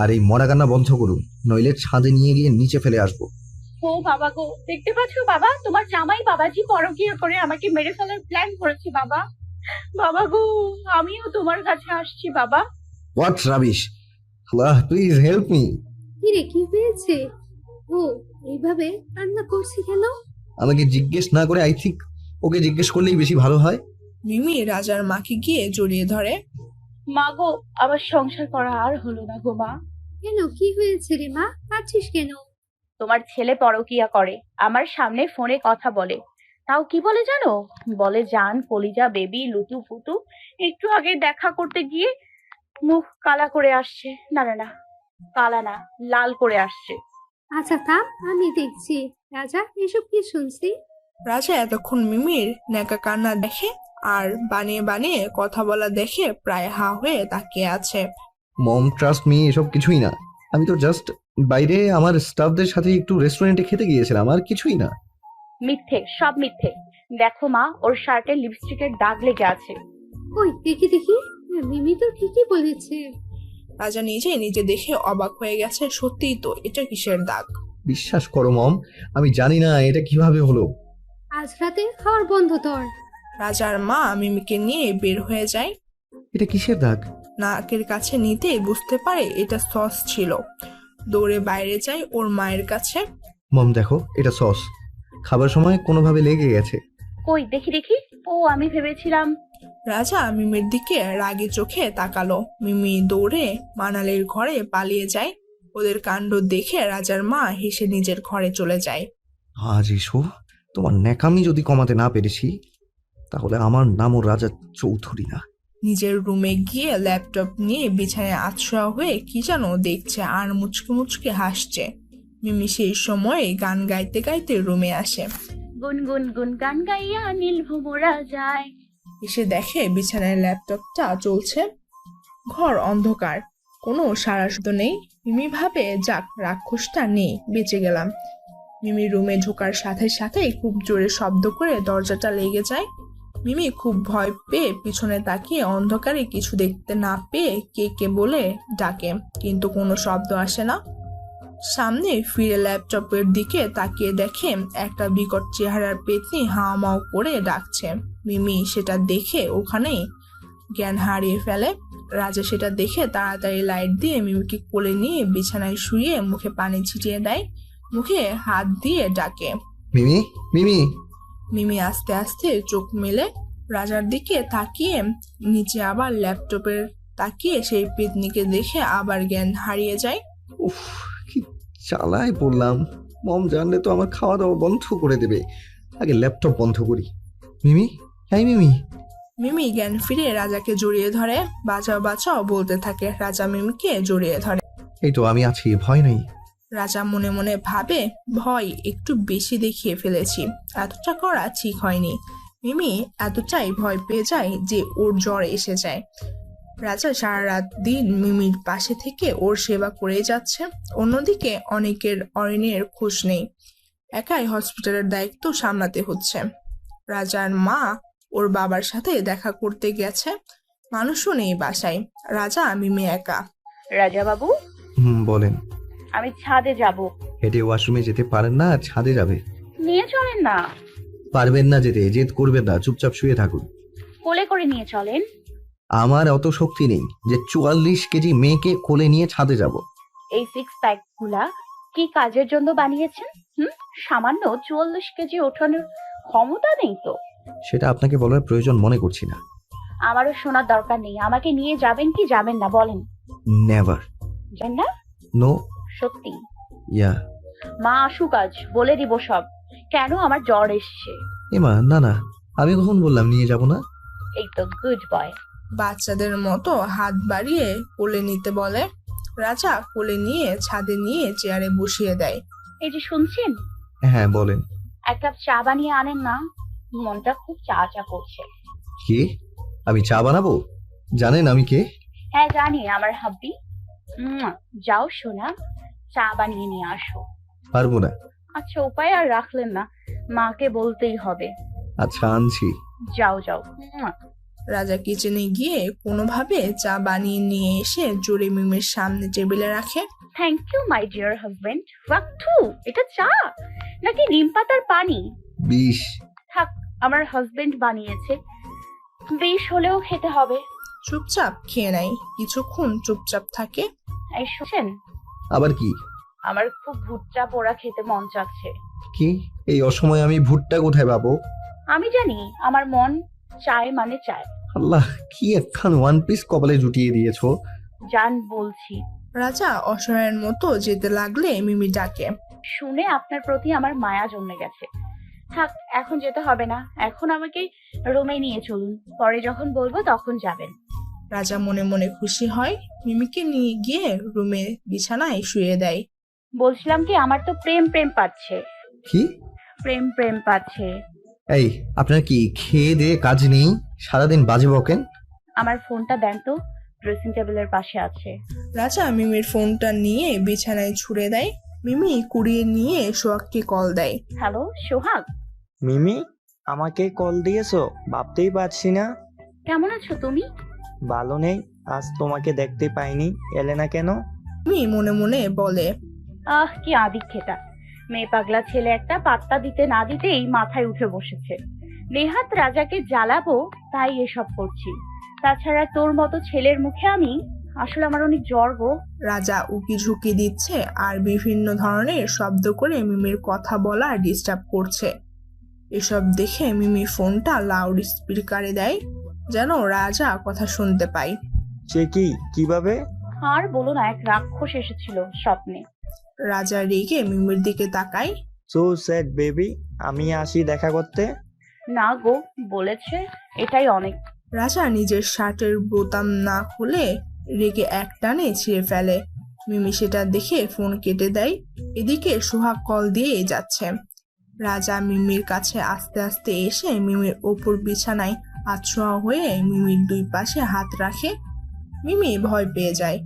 আর এই মরা কান্না বন্ধ করুন, নইলে ছাদে নিয়ে গিয়ে নিচে ফেলে আসবো। ও বাবা গো, দেখতে পাচ্ছো বাবা, তোমার জামাই বাবাজি পরকীয়া করে আমাকে মেরে ফেলার প্ল্যান করেছে বাবা। বাবা গো, আমিও তোমার কাছে আসছি বাবা। What rubbish! Allah, please help me. কিরে, কি হয়েছে? ও এইভাবে কান্না করছে কেন? আমাকে জিজ্ঞেস না করে আই থিঙ্ক ওকে জিজ্ঞেস করলেই বেশি ভালো হয়। মিমি রাজার মাকে গিয়ে জড়িয়ে ধরে। মা গো, আবার সংসার করা আর হলো না গো মা। কেন, কি হয়েছে রে মা? কাঁদছিস কেন? তোমার ছেলে পরকীয়া করে, আমার সামনে ফোনে কথা বলে। তাও কি বলে জানো? বলে জান, কলিজা, বেবি, লুতু পুতু। একটু আগে দেখা করতে গিয়ে মুখ কালা করে আসছে। না না না, কালা না, লাল করে আসছে। আচ্ছা থাম, আমি দেখছি। রাজা, এসব কি শুনছি? রাজা এতক্ষণ মিমির নেকা কান্না দেখে আর বানিয়ে বানিয়ে কথা বলা দেখে প্রায় হা হয়ে তাকিয়ে আছে। মম, ট্রাস্ট মি, এসব কিছুই না। আমি তো জাস্ট বাইরে আমার স্টাফদের সাথে একটু রেস্টুরেন্টে খেতে গিয়েছিলাম, আর কিছুই না। মিথ্যে, সব মিথ্যে। দেখো মা, ওর শার্টে লিপস্টিকের দাগ লেগে আছে। ওই দেখি দেখি, মিমি তো ঠিকই বলেছে। রাজা নিজে নিজে দেখে অবাক হয়ে গেছে, সত্যিই তো, এটা কিসের দাগ? বিশ্বাস করো মম, আমি জানি না এটা কিভাবে হলো। আজ রাতে খাওয়ার বন্ধ তোর। রাজার মা মিমিকে নিয়ে বের হয়ে যায়। এটা কিসের দাগ? নাকের কাছে নিতে বুঝতে পারে এটা সস ছিল। দৌড়ে বাইরে যায় ওর মায়ের কাছে। মম দেখো, এটা সস। খাবার সময় কোনোভাবে লেগে গেছে। কই দেখি দেখি। ও, আমি ভেবেছিলাম। রাজা মিমির দিকে রাগী চোখে তাকালো। মিমি দৌড়ে মানালির ঘরে পালিয়ে যায়। ওদের কাণ্ড দেখে রাজার মা হেসে নিজের ঘরে চলে যায়। আজ এসো, তোমার ন্যাকামি যদি কমাতে না পেরেছি তাহলে আমার নামও রাজা চৌধুরী না। নিজের রুমে গিয়ে ল্যাপটপ নিয়ে বিছানায় আছড়া হয়ে কি যেন দেখছে আর মুচকে মুচকে হাসছে। মিমি সেই সময় গান গাইতে গাইতে রুমে আসে। গুনগুন গুন গান গাইয়া নীল ভোমরা যায়। এসে দেখে বিছানায় ল্যাপটপটা চলছে। ঘর অন্ধকার, কোনো সাড়া শব্দ নেই। মিমি ভাবে, যাক, রাক্ষসটা নেই, বেঁচে গেলাম। মিমি রুমে ঢোকার সাথে সাথেই খুব জোরে শব্দ করে দরজাটা লেগে যায়। মিমি খুব ভয় পেয়ে পিছনে তাকিয়ে অন্ধকারে কিছু দেখতে না পেয়ে কে কে বলে ডাকে, কিন্তু কোনো শব্দ আসে না। সামনে ফিরে ল্যাপটপের দিকে তাকিয়ে দেখে একটা বিকট চেহারার পেতনি হাওমাও করে ডাকছে। মিমি সেটা দেখে ওখানেই জ্ঞান হারিয়ে ফেলে। রাজা সেটা দেখে তাড়াতাড়ি লাইট দিয়ে মিমিকে কোলে নিয়ে বিছানায় শুয়ে মুখে পানি ছিটিয়ে দেয়, মুখে হাত দিয়ে ডাকে, মিমি, মিমি। মিমি আস্তে আস্তে চোখ মেলে রাজার দিকে তাকিয়ে নিচে আবার ল্যাপটপের তাকিয়ে সেই পেতনিকে দেখে আবার জ্ঞান হারিয়ে যায়। উফ, কি চালায় পড়লাম। মম জানলে তো আমার খাওয়া দাওয়া বন্ধ করে দেবে। আগে ল্যাপটপ বন্ধ করি। মিমি, হ্যাঁ মিমি। মিমি জ্ঞান ফিরে রাজাকে জড়িয়ে ধরে, বাঁচাও বাঁচাও বলতে থাকে। রাজা মিমিকে জড়িয়ে ধরে। এই তো আমি আছি, ভয় নেই। রাজা মনে মনে ভাবে, ভয় একটু বেশি দেখিয়ে ফেলেছি, এতটা করা ঠিক হয়নি। মিমি এতটাই ভয় পেয়ে যায় যে ওর জ্বর এসে যায়। রাজা সারা রাত দিন মিমির পাশে থেকে ওর সেবা করে যাচ্ছে। অন্যদিকে অনেকের অরিনের খোঁজ নেই, একাই হসপিটালের দায়িত্ব সামলাতে হচ্ছে। রাজার মা ওর বাবার সাথে দেখা করতে গেছে, মানুষও নেই বাসায়। রাজা মিমি একা। রাজা বাবু, বলেন। আমি ছাদে যাব। হেঁটে ওয়াশরুমে যেতে পারেন না, আর ছাদে যাবে? নিয়ে চলেন না। পারবেন না যেতে, জেদ করবেন না, চুপচাপ শুয়ে থাকুন। কোলে করে নিয়ে চলেন। আমার অত শক্তি নেই যে 44 কেজি মেয়েকে কোলে নিয়ে ছাদে যাব। এই সিক্স প্যাক গুলা কি কাজের জন্য বানিয়েছেন? সামান্য 44 কেজি ওঠানোর ক্ষমতা নেই তো। সেটা আপনাকে বলার প্রয়োজন মনে করছি না। আমারও শোনার দরকার নেই। আমাকে নিয়ে যাবেন কি যাবেন না বলেন? নেভার। যান না? নো। সত্যি? ইয়া। মা আসুক আজ, বলে দিব সব। কেন আমার জ্বর এসছে। এমা না না, আমি কখন বললাম নিয়ে যাব না? এই তো গুড বয়। বাচ্চাদের মতো হাত বাড়িয়ে কোলে নিতে বলে। রাজা কোলে নিয়ে ছাদে নিয়ে চেয়ারে বসিয়ে দেয়। এই যে শুনছেন, হ্যাঁ বলেন। এক কাপ চা বানিয়ে আনেন না, মনটা খুব চা চা করছে। কি? আমি চা বানাবো? জানেন আমি কে? হ্যাঁ জানি, আমার হাব্বি। যাও সোনা, চা বানিয়ে নিয়ে আসো। পারবো না। আচ্ছা, উপায় আর রাখলেন না, মাকে বলতেই হবে। আচ্ছা আনছি। যাও যাও। রাজা কিচেনে গিয়ে কোনোভাবে চা বানিয়ে নিয়ে এসে জোরে মিমির সামনে টেবিলে রাখে। Thank you my dear husband. ওয়াক্তু, এটা চা নাকি নিম পাতার পানি? বিষ। থাক, আমার হাজবেন্ড বানিয়েছে, বিষ হলেও খেতে হবে। চুপচাপ খেয়ে নেয়, কিছুক্ষণ চুপচাপ থাকে। এই শুনছেন, আবার কি? আমার খুব ভুট্টা পোড়া খেতে মন চাচ্ছে। কি? এই অসময়ে আমি ভুট্টা কোথায় পাবো? আমি জানি, আমার মন চায় মানে চায়। আল্লাহ, কি একখান ওয়ান পিস কপালে জুটিয়ে দিয়েছো। জান বলছি। রাজা অসহায়ের মতো যেতে লাগলে মিমি ডাকে। শুনে আপনার প্রতি আমার মায়া জন্মে গেছে। থাক, এখন যেতে হবে না, এখন আমাকে রুমে নিয়ে চলুন, পরে যখন বলবো তখন যাবেন। রাজা মনে মনে খুশি হয়, মিমিকে নিয়ে গিয়ে রুমে বিছানায় শুয়ে দেয়। বলছিলাম কি, আমার তো প্রেম প্রেম পাচ্ছে। কি? প্রেম প্রেম পাচ্ছে। এই, আপনার কি খেয়ে দিয়ে কাজ নেই? সারাদিন বাজে বকেন। আমার ফোনটা দেন তো, ড্রেসিং টেবিলের পাশে আছে। রাজা মিমির ফোনটা নিয়ে বিছানায় ছুঁড়ে দেয়। মিমি কুড়িয়ে নিয়ে সোহাগকে কল দেয়। হ্যালো সোহাগ। মিমি, আমাকে কল দিয়েছো? ভাবতেই পারছি না। কেমন আছো তুমি? ভালো নেই, আজ তোমাকে দেখতে পাইনি। এলে না কেন? মিমি মনে মনে বলে। কি আদিক্ষেতা মেয়ে, পাগলা ছেলে একটা, পাত্তা দিতে না দিতেই মাথায় উঠে বসেছে। নেহাত রাজাকে জ্বালাবো তাই এসব করছি, তাছাড়া তোর মতো ছেলের মুখে আমি আসলে আমার অনেক জ্বর গো। রাজা উকি ঝুঁকি দিচ্ছে আর বিভিন্ন ধরনের শব্দ করে মিমির কথা বলা ডিস্টার্ব করছে। এসব দেখে মিমি ফোনটা লাউড স্পিকারে দেয়, যেন রাজা কথা শুনতে পায়। সে কি? কিভাবে? আর বলো না, এক রাক্ষস এসেছিল স্বপ্নে। রাজা রেগে মিমির দিকে তাকায়। সো স্যাড বেবি, আমি আসি দেখা করতে। না গো, বলেছে এটাই অনেক। রাজা নিজের শার্টের বোতাম না খুলে রেগে এক টানে ছিঁড়ে ফেলে। মিমি সেটা দেখে ফোন কেটে দেয়। এদিকে সোহাগ কল দিয়ে যাচ্ছে। রাজা মিমির কাছে আস্তে আস্তে এসে মিমির ওপর বিছানায় আছোয়া হয়ে মিমির দুই পাশে হাত রাখে। মিমি ভয় পেয়ে যায়।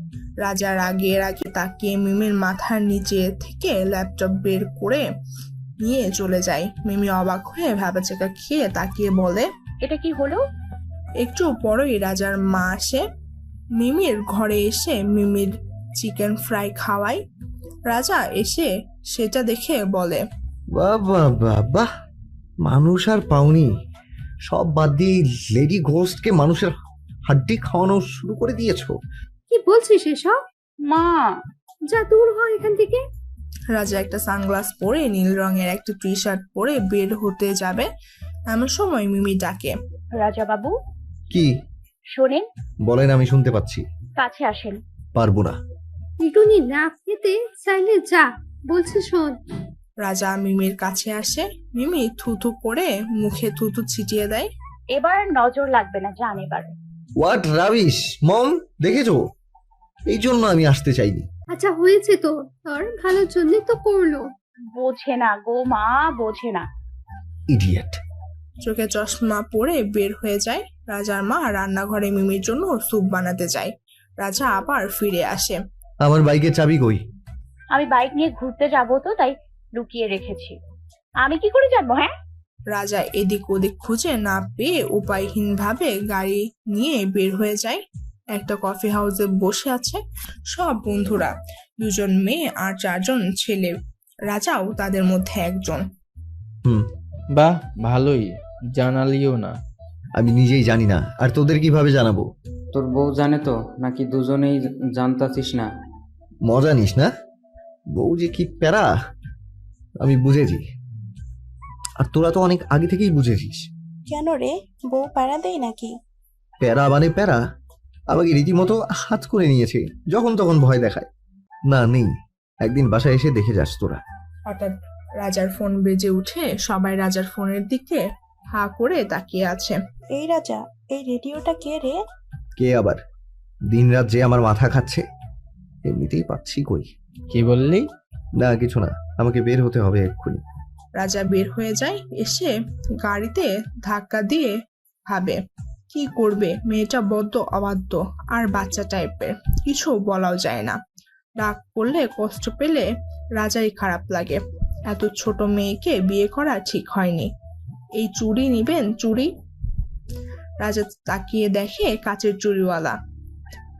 রাজা রাগে রাগে তাকিয়ে মিমির মাথার নিচে থেকে ল্যাপটপ বের করে নিয়ে চলে যায়। মিমি অবাক হয়ে ভ্যাবাচেকা খেয়ে তাকিয়ে বলে, এটা কি হলো? একটু পরেই রাজার মা আসে। মিমির ঘরে এসে মিমির চিকেন ফ্রাই খাওয়ায়। রাজা এসে সেটা দেখে বলে, বাহ বাহ বাহ বাহ, মানুষ আর পাওনি। সব বাদ দিয়ে লেডি ঘোস্টকে মানুষের হাড্ডি খাওয়ানো শুরু করে দিয়েছো। কি বলছিস এসব? মা, যা দূর হ এখান থেকে। রাজা একটা সানগ্লাস পরে নীল রঙের একটা টি শার্ট পরে বের হতে যাবে, এমন সময় মিমি ডাকে, রাজা বাবু। কি? শোনেন। বলেন, আমি শুনতে পাচ্ছি। কাছে আসেন। পারবো না। পিটুনি না খেতে চাইলে যা, বলছি শোন। রাজা মিমির কাছে আসে। মিমি থুথু করে মুখে থুথু ছিটিয়ে দেয়। এবার নজর লাগবে না, যান এবার। হোয়াট রাবিশ মম, দেখেছো? এই জন্য আমি আসতে চাইনি। আচ্ছা হয়েছে তো, তোর ভালোর জন্যই তো করলো। বোঝে না গো মা, বোঝে না। ইডিয়েট। চোখে চশমা পরে বের হয়ে যায়। রাজার মা রান্নাঘরে মিমির জন্য স্যুপ বানাতে যায়। রাজা আবার ফিরে আসে। আমার বাইকের চাবি কই? আমি বাইক নিয়ে ঘুরতে যাবো তো, তাই লুকিয়ে রেখেছি। আমি কি করে যাবো? হ্যাঁ, রাজা এদিক ওদিক খুঁজে না পেয়ে উপায়হীন ভাবে গাড়ি নিয়ে বের হয়ে যায়। একটা কফি হাউসে বসে আছে সব বন্ধুরা, 2জন মেয়ে আর 4জন ছেলে। রাজাও তাদের মধ্যে একজন। বাহ, ভালোই, জানালিও না। আমি নিজেই জানি না, আর তোদের কিভাবে জানাবো? তোর বউ জানে তো, নাকি দুজনেই জানতাছিস না? মজা নিস না? বউ যে কি প্যারা আমি বুঝেছি, আর তোরা তো অনেক আগে থেকেই বুঝেছিস। কেন রে, বউ পাড়া দেয় নাকি? প্যারা মানে প্যারা, আমাকে রীতিমতো হাত করে নিয়েছে, যখন তখন ভয় দেখায়। না নেই, একদিন বাসায় এসে দেখে যাস তোরা। হঠাৎ রাজার ফোন বেজে উঠে সবাই রাজার ফোনের দিকে হা করে তাকিয়ে আছে। এই রাজা, এই রেডিওটা কে রে? কে আবার? দিনরাত যে আমার মাথা খাচ্ছে, এমনিতেই পাচ্ছি কই। কি বললি? না কিছু না, আমাকে বের হতে হবে এক্ষুনি। রাজা বের হয়ে যায়, এসে গাড়িতে ধাক্কা দিয়ে ভাবে কি করবে। মেয়েটা বড্ড অবাধ্য আর বাচ্চা টাইপের, কিছু বলাও যায় না। রাগ করলে, কষ্ট পেলে রাজাই খারাপ লাগে। এত ছোট মেয়েকে বিয়ে করা ঠিক হয়নি। এই চুড়ি নিবেন? চুড়ি? রাজা তাকিয়ে দেখে কাচের চুড়িওয়ালা।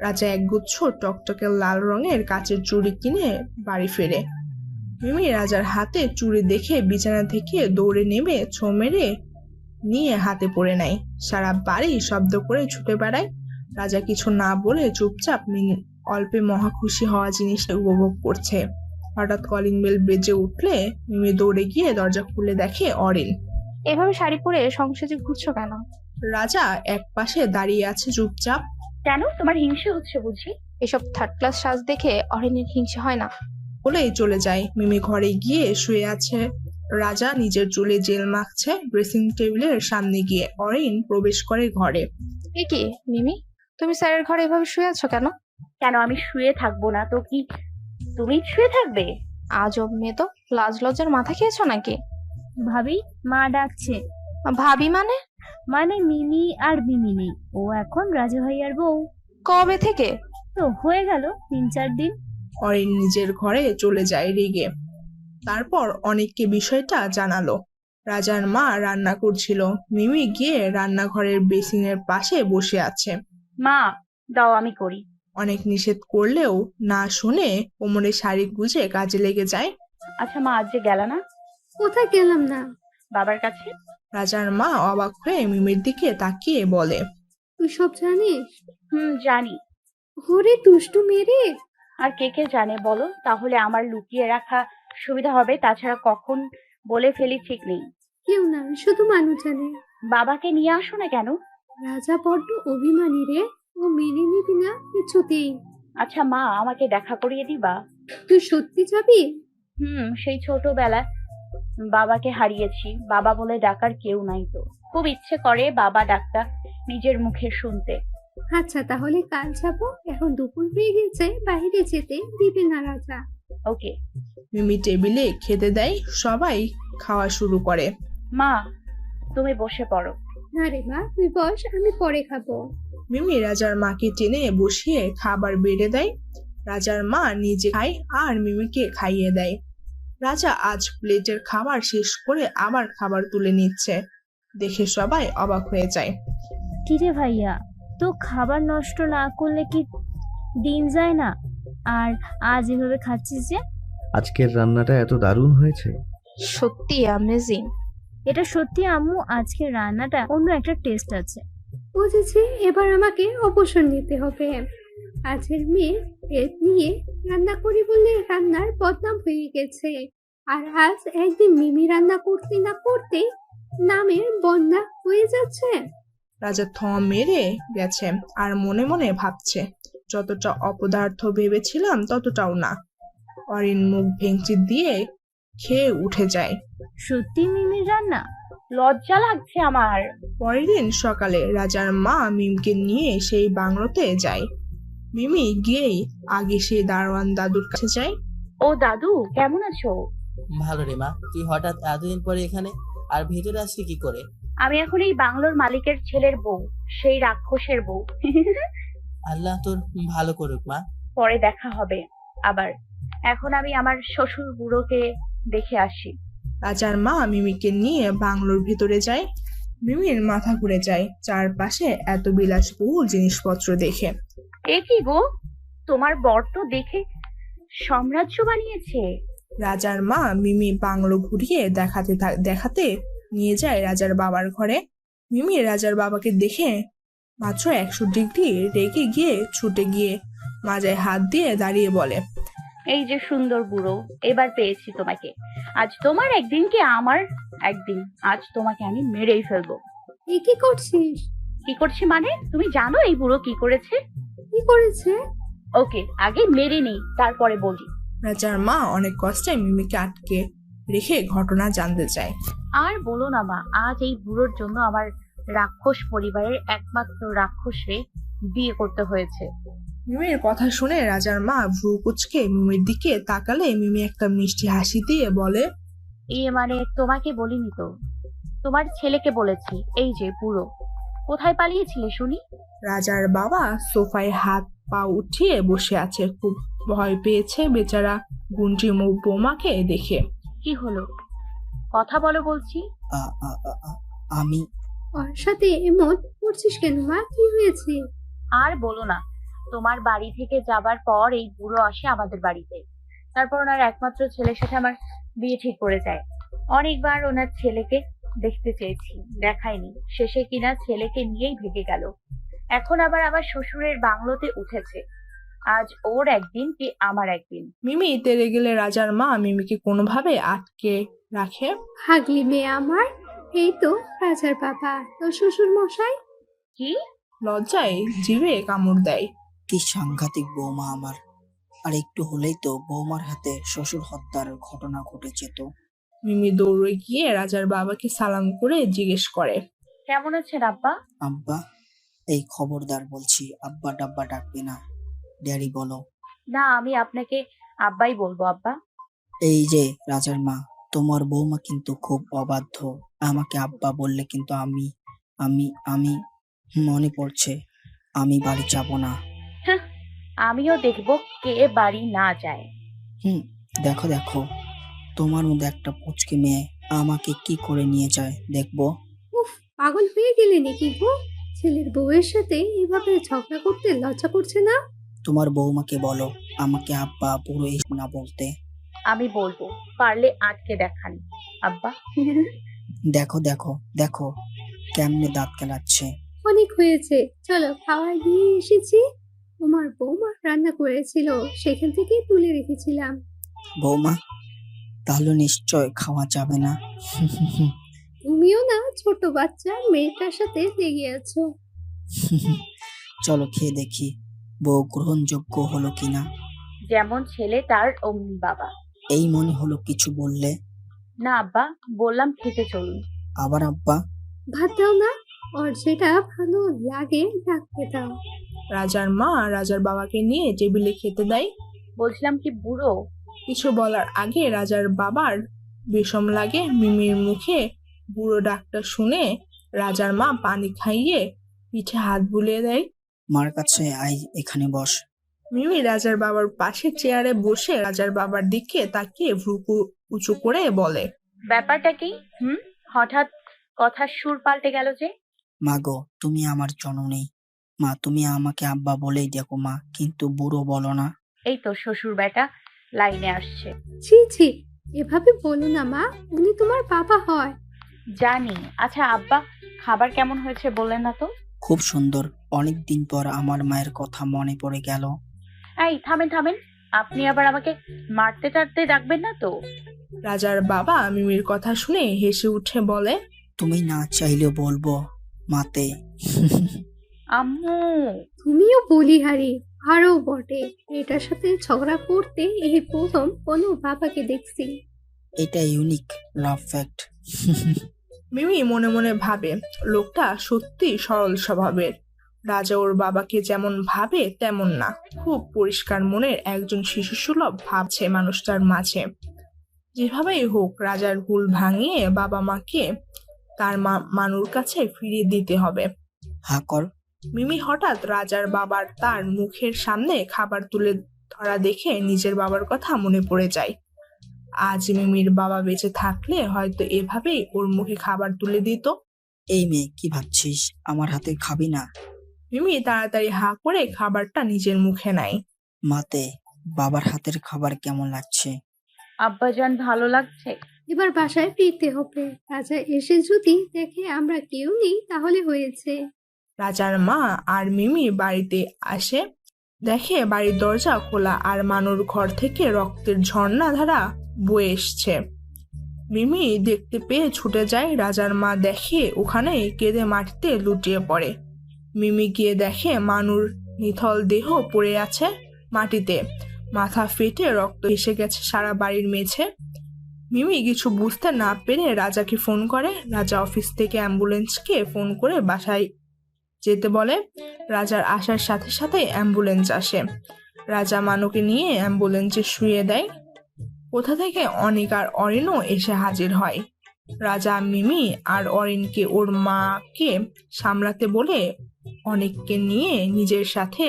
রাজা একগুচ্ছ টকটকে লাল রঙের কাচের চুড়ি কিনে বাড়ি ফেরে। মিমি রাজার হাতে চুড়ি দেখে বিছানা থেকে দৌড়ে নেমে ছো মেরে নিয়ে হাতে পড়ে নেয়। সারা বাড়ি শব্দ করে ছুটে বেড়ায়। রাজা কিছু না বলে চুপচাপ অল্পে মহা খুশি হওয়া জিনিসটা উপভোগ করছে। হঠাৎ কলিং বেল বেজে উঠলে মিমি দৌড়ে গিয়ে দরজা খুলে দেখে অরিন। এভাবে শাড়ি পরে সংসারে ঘুরছো কেন? রাজা এক পাশে দাঁড়িয়ে আছে চুপচাপ। কেন, তোমার হিংসে হচ্ছে বুঝি? এসব থার্ড ক্লাস সাজ দেখে অরিনের হিংসে হয় না বলেই চলে যায়। মিমি ঘরে গিয়ে শুয়ে আছে। রাজা নিজের চুলে জেল মাখছে ড্রেসিং টেবিলের সামনে গিয়ে। অরিন প্রবেশ করে ঘরে। এ কি মিমি, তুমি স্যারের ঘরে এভাবে শুয়ে আছো কেন? কেন আমি শুয়ে থাকবো না তো কি তুমি শুয়ে থাকবে? আজব মেয়ে তো, লাজ লজ্জার মাথা খেয়েছো নাকি? ভাবি, মা ডাকছে। ভাবি মানে? মানে মিমি আর মিমি নেই, ও এখন রাজু ভাইয়ার বউ। কবে থেকে? তো হয়ে গেল 3-4 দিন। অরিন নিজের ঘরে চলে যায় রেগে। তারপর অনেককে বিষয়টা জানালো। রাজার মা রান্না করছিল। মিমি গিয়ে রান্নাঘরের বেসিনের পাশে বসে আছে। মা দাও আমি করি। অনেক নিষেধ করলেও না শুনে কোমরে শাড়ি গুজে কাজে লেগে যায়। আচ্ছা মা, আজ যে গেল না? কোথায় গেলাম না? বাবার কাছে। রাজার মা অবাক হয়ে মিমির দিকে তাকিয়ে বলে, তুই সব জানিস? জানি। ওরে দুষ্টু মেরে। আর কে কে জানে বলো? তাহলে আমার লুকিয়ে রাখা সুবিধা হবে, তাছাড়া কখন বলে ফেলি ঠিক নেই। কেউ না, শুধু মানুষ জানে। বাবাকে নিয়ে আসো না কেন? রাজা বড্ড অভিমানী রে, ও মেনে নিবি না কিছুতেই। আচ্ছা মা, আমাকে দেখা করিয়ে দিবা? তুই সত্যি যাবি? সেই ছোটবেলা বাবাকে হারিয়েছি, বাবা বলে ডাকার কেউ নাই তো। খুব ইচ্ছে করে বাবা ডাকটা নিজের মুখে শুনতে। আচ্ছা তাহলে কাল যাবো, এখন দুপুর হয়ে গেছে, বাইরে যেতে দিবে না রাজা। ওকে। মিমি টেবিলে খেতে দেয়, সবাই খাওয়া শুরু করে। মা তুমি বসে পড়ো। না রে মা, তুই বস, আমি পরে খাবো। মিমি রাজার মাকে টেনে বসিয়ে খাবার বেড়ে দেয়। রাজার মা নিজে খায় আর মিমিকে খাইয়ে দেয়। রাজা আজ প্লেটের খাবার শেষ করে আবার খাবার তুলে নিচ্ছে। দেখে সবাই অবাক হয়ে যায়। কিরে ভাইয়া, তো খাবার নষ্ট না করলে কি দিন যায় না? আর আজ এভাবে খাচ্ছিস যে? আজকের রান্নাটা এত দারুণ হয়েছে। সত্যি অ্যামেজিং। এটা সত্যি আম্মু, আজকের রান্নাটা অন্য একটা টেস্ট আছে। বুঝেছি, এবার আমাকে অবসর নিতে হবে। আজের মেয়ে পেট নিয়ে রান্না করি বলে রান্নার বদনাম হয়ে গেছে। আর আজ একদিন মিমি রান্না করতে না করতে নামের বন্যা হয়ে যাচ্ছে। রাজা থম মেরে গেছে আর মনে মনে ভাবছে, যতটা অপদার্থ ভেবেছিলাম ততটাও না। অরিন মুখ ভেঙচি দিয়ে খেয়ে উঠে যায়। সত্যি মিমির রান্না? লজ্জা লাগছে আমার। পরের দিন সকালে রাজার মা মিমকে নিয়ে সেই বাংলোতে যায়। মিমি গিয়েই আগে সেই দারোয়ান দাদুর কাছে যায়। ও দাদু, কেমন আছো? ভালো রে মা, তুই হঠাৎ এতদিন পরে এখানে, আর ভেতরে আসলি কি করে? আমি এখন এই বাংলোর মালিকের ছেলের বউ, সেই রাক্ষসের বউ। আল্লাহ তোর ভালো করুক মা। পরে দেখা হবে আবার। এখন আমি আমার শ্বশুর বুড়োকে দেখে আসি। রাজার মা মিমিকে নিয়ে বাংলোর ভিতরে যায়। মিমির মাথা ঘুরে যায় চারপাশে এত বিলাসবহুল জিনিসপত্র দেখে। এ কি গো, তোমার বর তো দেখে সাম্রাজ্য বানিয়েছে। রাজার মা মিমি বাংলো ঘুরিয়ে দেখাতে নিয়ে যায় রাজার বাবার ঘরে। মিমি রাজার বাবাকে দেখে মাত্র 100 ডিগ্রি রেগে গিয়ে ছুটে গিয়ে মাজায় হাত দিয়ে দাঁড়িয়ে বলে, এই যে সুন্দর বুড়ো, এবার পেয়েছি তোমাকে। আজ তোমার একদিন কি আমার একদিন, আজ তোমাকে আমি মেরেই ফেলবো। এ কি করছিস? কি করছে মানে? তুমি জানো এই বুড়ো কি করেছে? কি করেছে? ওকে আগে মেরে নেই, তারপরে বলি। রাজার মা অনেক কষ্টে মিমিকে আটকে রেখে ঘটনা জানতে চায়। আর বলো না মা, আজ এই বুড়োর জন্য আমার রাক্ষস পরিবারের একমাত্র রাক্ষসে বিয়ে করতে হয়েছে। মিমির কথা শুনে রাজার মা ভ্রু কুচকে মিমির দিকে তাকালে মিমি একটা মিষ্টি হাসি দিয়ে বলে, মানে তোমাকে বলিনি তো, তোমার ছেলেকে বলেছি। এই যে বুড়ো, কোথায় পালিয়েছিলে শুনি? রাজার বাবা সোফায় হাত পা উঠিয়ে বসে আছে, খুব ভয় পেয়েছে বেচারা গুন্ডি বৌমাকে দেখে। কি হলো, কথা বলো বলছি। আমি ওর সাথে এমন করছিস কেন মা? কি হয়েছে? আর বলো না, তোমার বাড়ি থেকে যাবার পর এই বুড়ো আসে আমাদের বাড়িতে। তারপর ওনার একমাত্র ছেলের সাথে আমার বিয়ে ঠিক করে যায়। অনেকবার ওনার ছেলেকে দেখতে চেয়েছি, দেখায়নি। শেষে কিনা ছেলেকে নিয়েই ভেগে গেল। এখন আবার আমার শ্বশুরের বাংলোতে উঠেছে। আজ ওর একদিন কি আমার একদিন। মিমি তেড়ে গেলে রাজার মা মিমিকে কোনোভাবে আটকে রাখে। হাগলি মেয়ে আমার, এই তো রাজার বাবা, তোর শ্বশুর মশাই। কি? লজ্জায় জিভে কামড় দেয়। কি সাংঘাতিক বৌমা আমার! আর একটু হলেই তো বৌমার হাতে শ্বশুর হত্যার ঘটনা ঘটে যেত। মিমি দৌড়ে গিয়ে রাজার বাবাকে সালাম করে জিজ্ঞেস করে, কেমন আছেন আব্বা? আব্বা? এই খবরদার বলছি, আব্বা ডাব্বা ডাকবে না, ড্যাডি বলো। না, আমি আপনাকে আব্বাই বলবো আব্বা। এই যে রাজার মা, তোমার বৌমা কিন্তু খুব অবাধ্য। আমাকে আব্বা বললে কিন্তু আমি আমি আমি মনে পড়ছে, আমি বাড়ি যাব না। আমিও দেখবো কে বাড়ি না যায়। দেখো দেখো, তোমার মধ্যে একটা পুচকি মেয়ে আমাকে কি করে নিয়ে যায় দেখবো। উফ, পাগল হয়ে গেলে নাকি গো? ছেলের বউয়ের সাথে এভাবে ঝগড়া করতে লজ্জা করছে না? তোমার বৌমাকে বলো আমাকে আব্বা পুরো না বলতে। আমি বলবো, পারলে আটকে দেখান আব্বা। দেখো দেখো দেখো কেমনে দাঁত কেলাচ্ছে। অনেক হয়েছে, চলো খাওয়া দিয়ে এসেছি। তোমার বৌমা রান্না করেছিল, সেখান থেকে তুলে রেখেছিলাম। বৌমা? তাহলে নিশ্চয় খাওয়া যাবে না। তুমিও না ছোট বাচ্চা মেয়েটার সাথে লেগে আছো। চলো খেয়ে দেখি বউ গ্রহণযোগ্য হলো কিনা। যেমন ছেলে তার অমনি বাবা। এই মনে হলো কিছু বললে। না আব্বা, বললাম খেতে চলুন। আবার আব্বা? ভাত দাও না, ওর যেটা ভালো লাগে রাখতে দাও। রাজার মা রাজার বাবাকে নিয়ে টেবিলে খেতে দেয়। বলছিলাম কি বুড়ো? কিছু বলার আগে রাজার বাবার বিষম লাগে। মিমির মুখে বুড়ো ডাকটা শুনে রাজার মা পানি খাইয়ে পিঠে হাত বুলিয়ে দেয়। মার কাছে আই, এখানে বস। মিমি রাজার বাবার পাশে চেয়ারে বসে রাজার বাবার দিকে তাকিয়ে ভ্রু উঁচু করে বলে, ব্যাপারটা কি? হঠাৎ কথার সুর পাল্টে গেল যে? মা গো, তুমি আমার জননী। মা, তুমি আমাকে আব্বা বলেই দেখো মা, কিন্তু বুড়ো বলো না। এই তো শ্বশুর বেটা লাইনে আসছে। ছি ছি, এভাবে বলো না মা, উনি তোমার বাবা হয়। জানি। আচ্ছা আব্বা, খাবার কেমন হয়েছে বললেন না তো? খুব সুন্দর। অনেক দিন পর আমার মায়ের কথা মনে পড়ে গেল। এই থামেন থামেন, আপনি আবার আমাকে মারতে টারতে ডাকবেন না তো? রাজার বাবা মিমির কথা শুনে হেসে উঠে বলে, তুমি না চাইলেও বলবো মাতে। আম্মু, তুমিও বলিহারি, আরো বটে। এটার সাথে ঝগড়া করতে এই প্রথম কোনো বাবাকে দেখছি। এটা ইউনিক লাভ ফ্যাক্ট। মিমি মনে মনে ভাবে, লোকটা সত্যি সরল স্বভাবের। রাজা ওর বাবাকে যেমন ভাবে তেমন না, খুব পরিষ্কার মনের একজন শিশুসুলভ ভাবছে মানুষটার মাঝে। যেভাবেই হোক রাজার ভুল ভাঙিয়ে বাবা মাকে তার মানুর কাছে ফিরিয়ে দিতে হবে। হাকর। মিমি হঠাৎ রাজার বাবার তার মুখের সামনে খাবার তুলে ধরা দেখে নিজের বাবার কথা মনে পড়ে যায়। আজ মিমির বাবা বেঁচে থাকলে হয়তো এভাবেই ওর মুখে খাবার তুলে দিত। এই মেয়ে, কি ভাবছিস? আমার হাতে খাবি না? মিমি তাড়াতাড়ি হা করে খাবারটা নিজের মুখে নেয়। মাতে, বাবার হাতের খাবার কেমন লাগছে? আব্বাজান ভালো লাগছে। এবার বাসায় ফিরতে হবে। রাজা এসে যদি দেখে আমরা কেউ নেই তাহলে হয়েছে। রাজার মা আর মিমি বাড়িতে আসে, দেখে বাড়ির দরজা খোলা আর মানুর ঘর থেকে রক্তের ঝর্ণা ধারা বয়ে এসছে। মিমি দেখতে পেয়ে ছুটে যায়। রাজার মা দেখে ওখানে কেঁদে মাটিতে লুটিয়ে পড়ে। মিমি গিয়ে দেখে মানুর নিথল দেহ পড়ে আছে মাটিতে, মাথা ফেটে রক্ত এসে গেছে সারা বাড়ির মেঝে। মিমি কিছু বুঝতে না পেরে রাজাকে ফোন করে। রাজা অফিস থেকে অ্যাম্বুলেন্সকে ফোন করে বাসায় যেতে বলে। রাজার আসার সাথে সাথে অ্যাম্বুলেন্স আসে। রাজা মানুকে নিয়ে অ্যাম্বুলেন্সে শুয়ে দেয়। কোথা থেকে অনিক আর অরিনও এসে হাজির হয়। রাজা মিমি আর অরিনকে ওর মাকে সামলাতে বলে অনিককে নিয়ে নিজের সাথে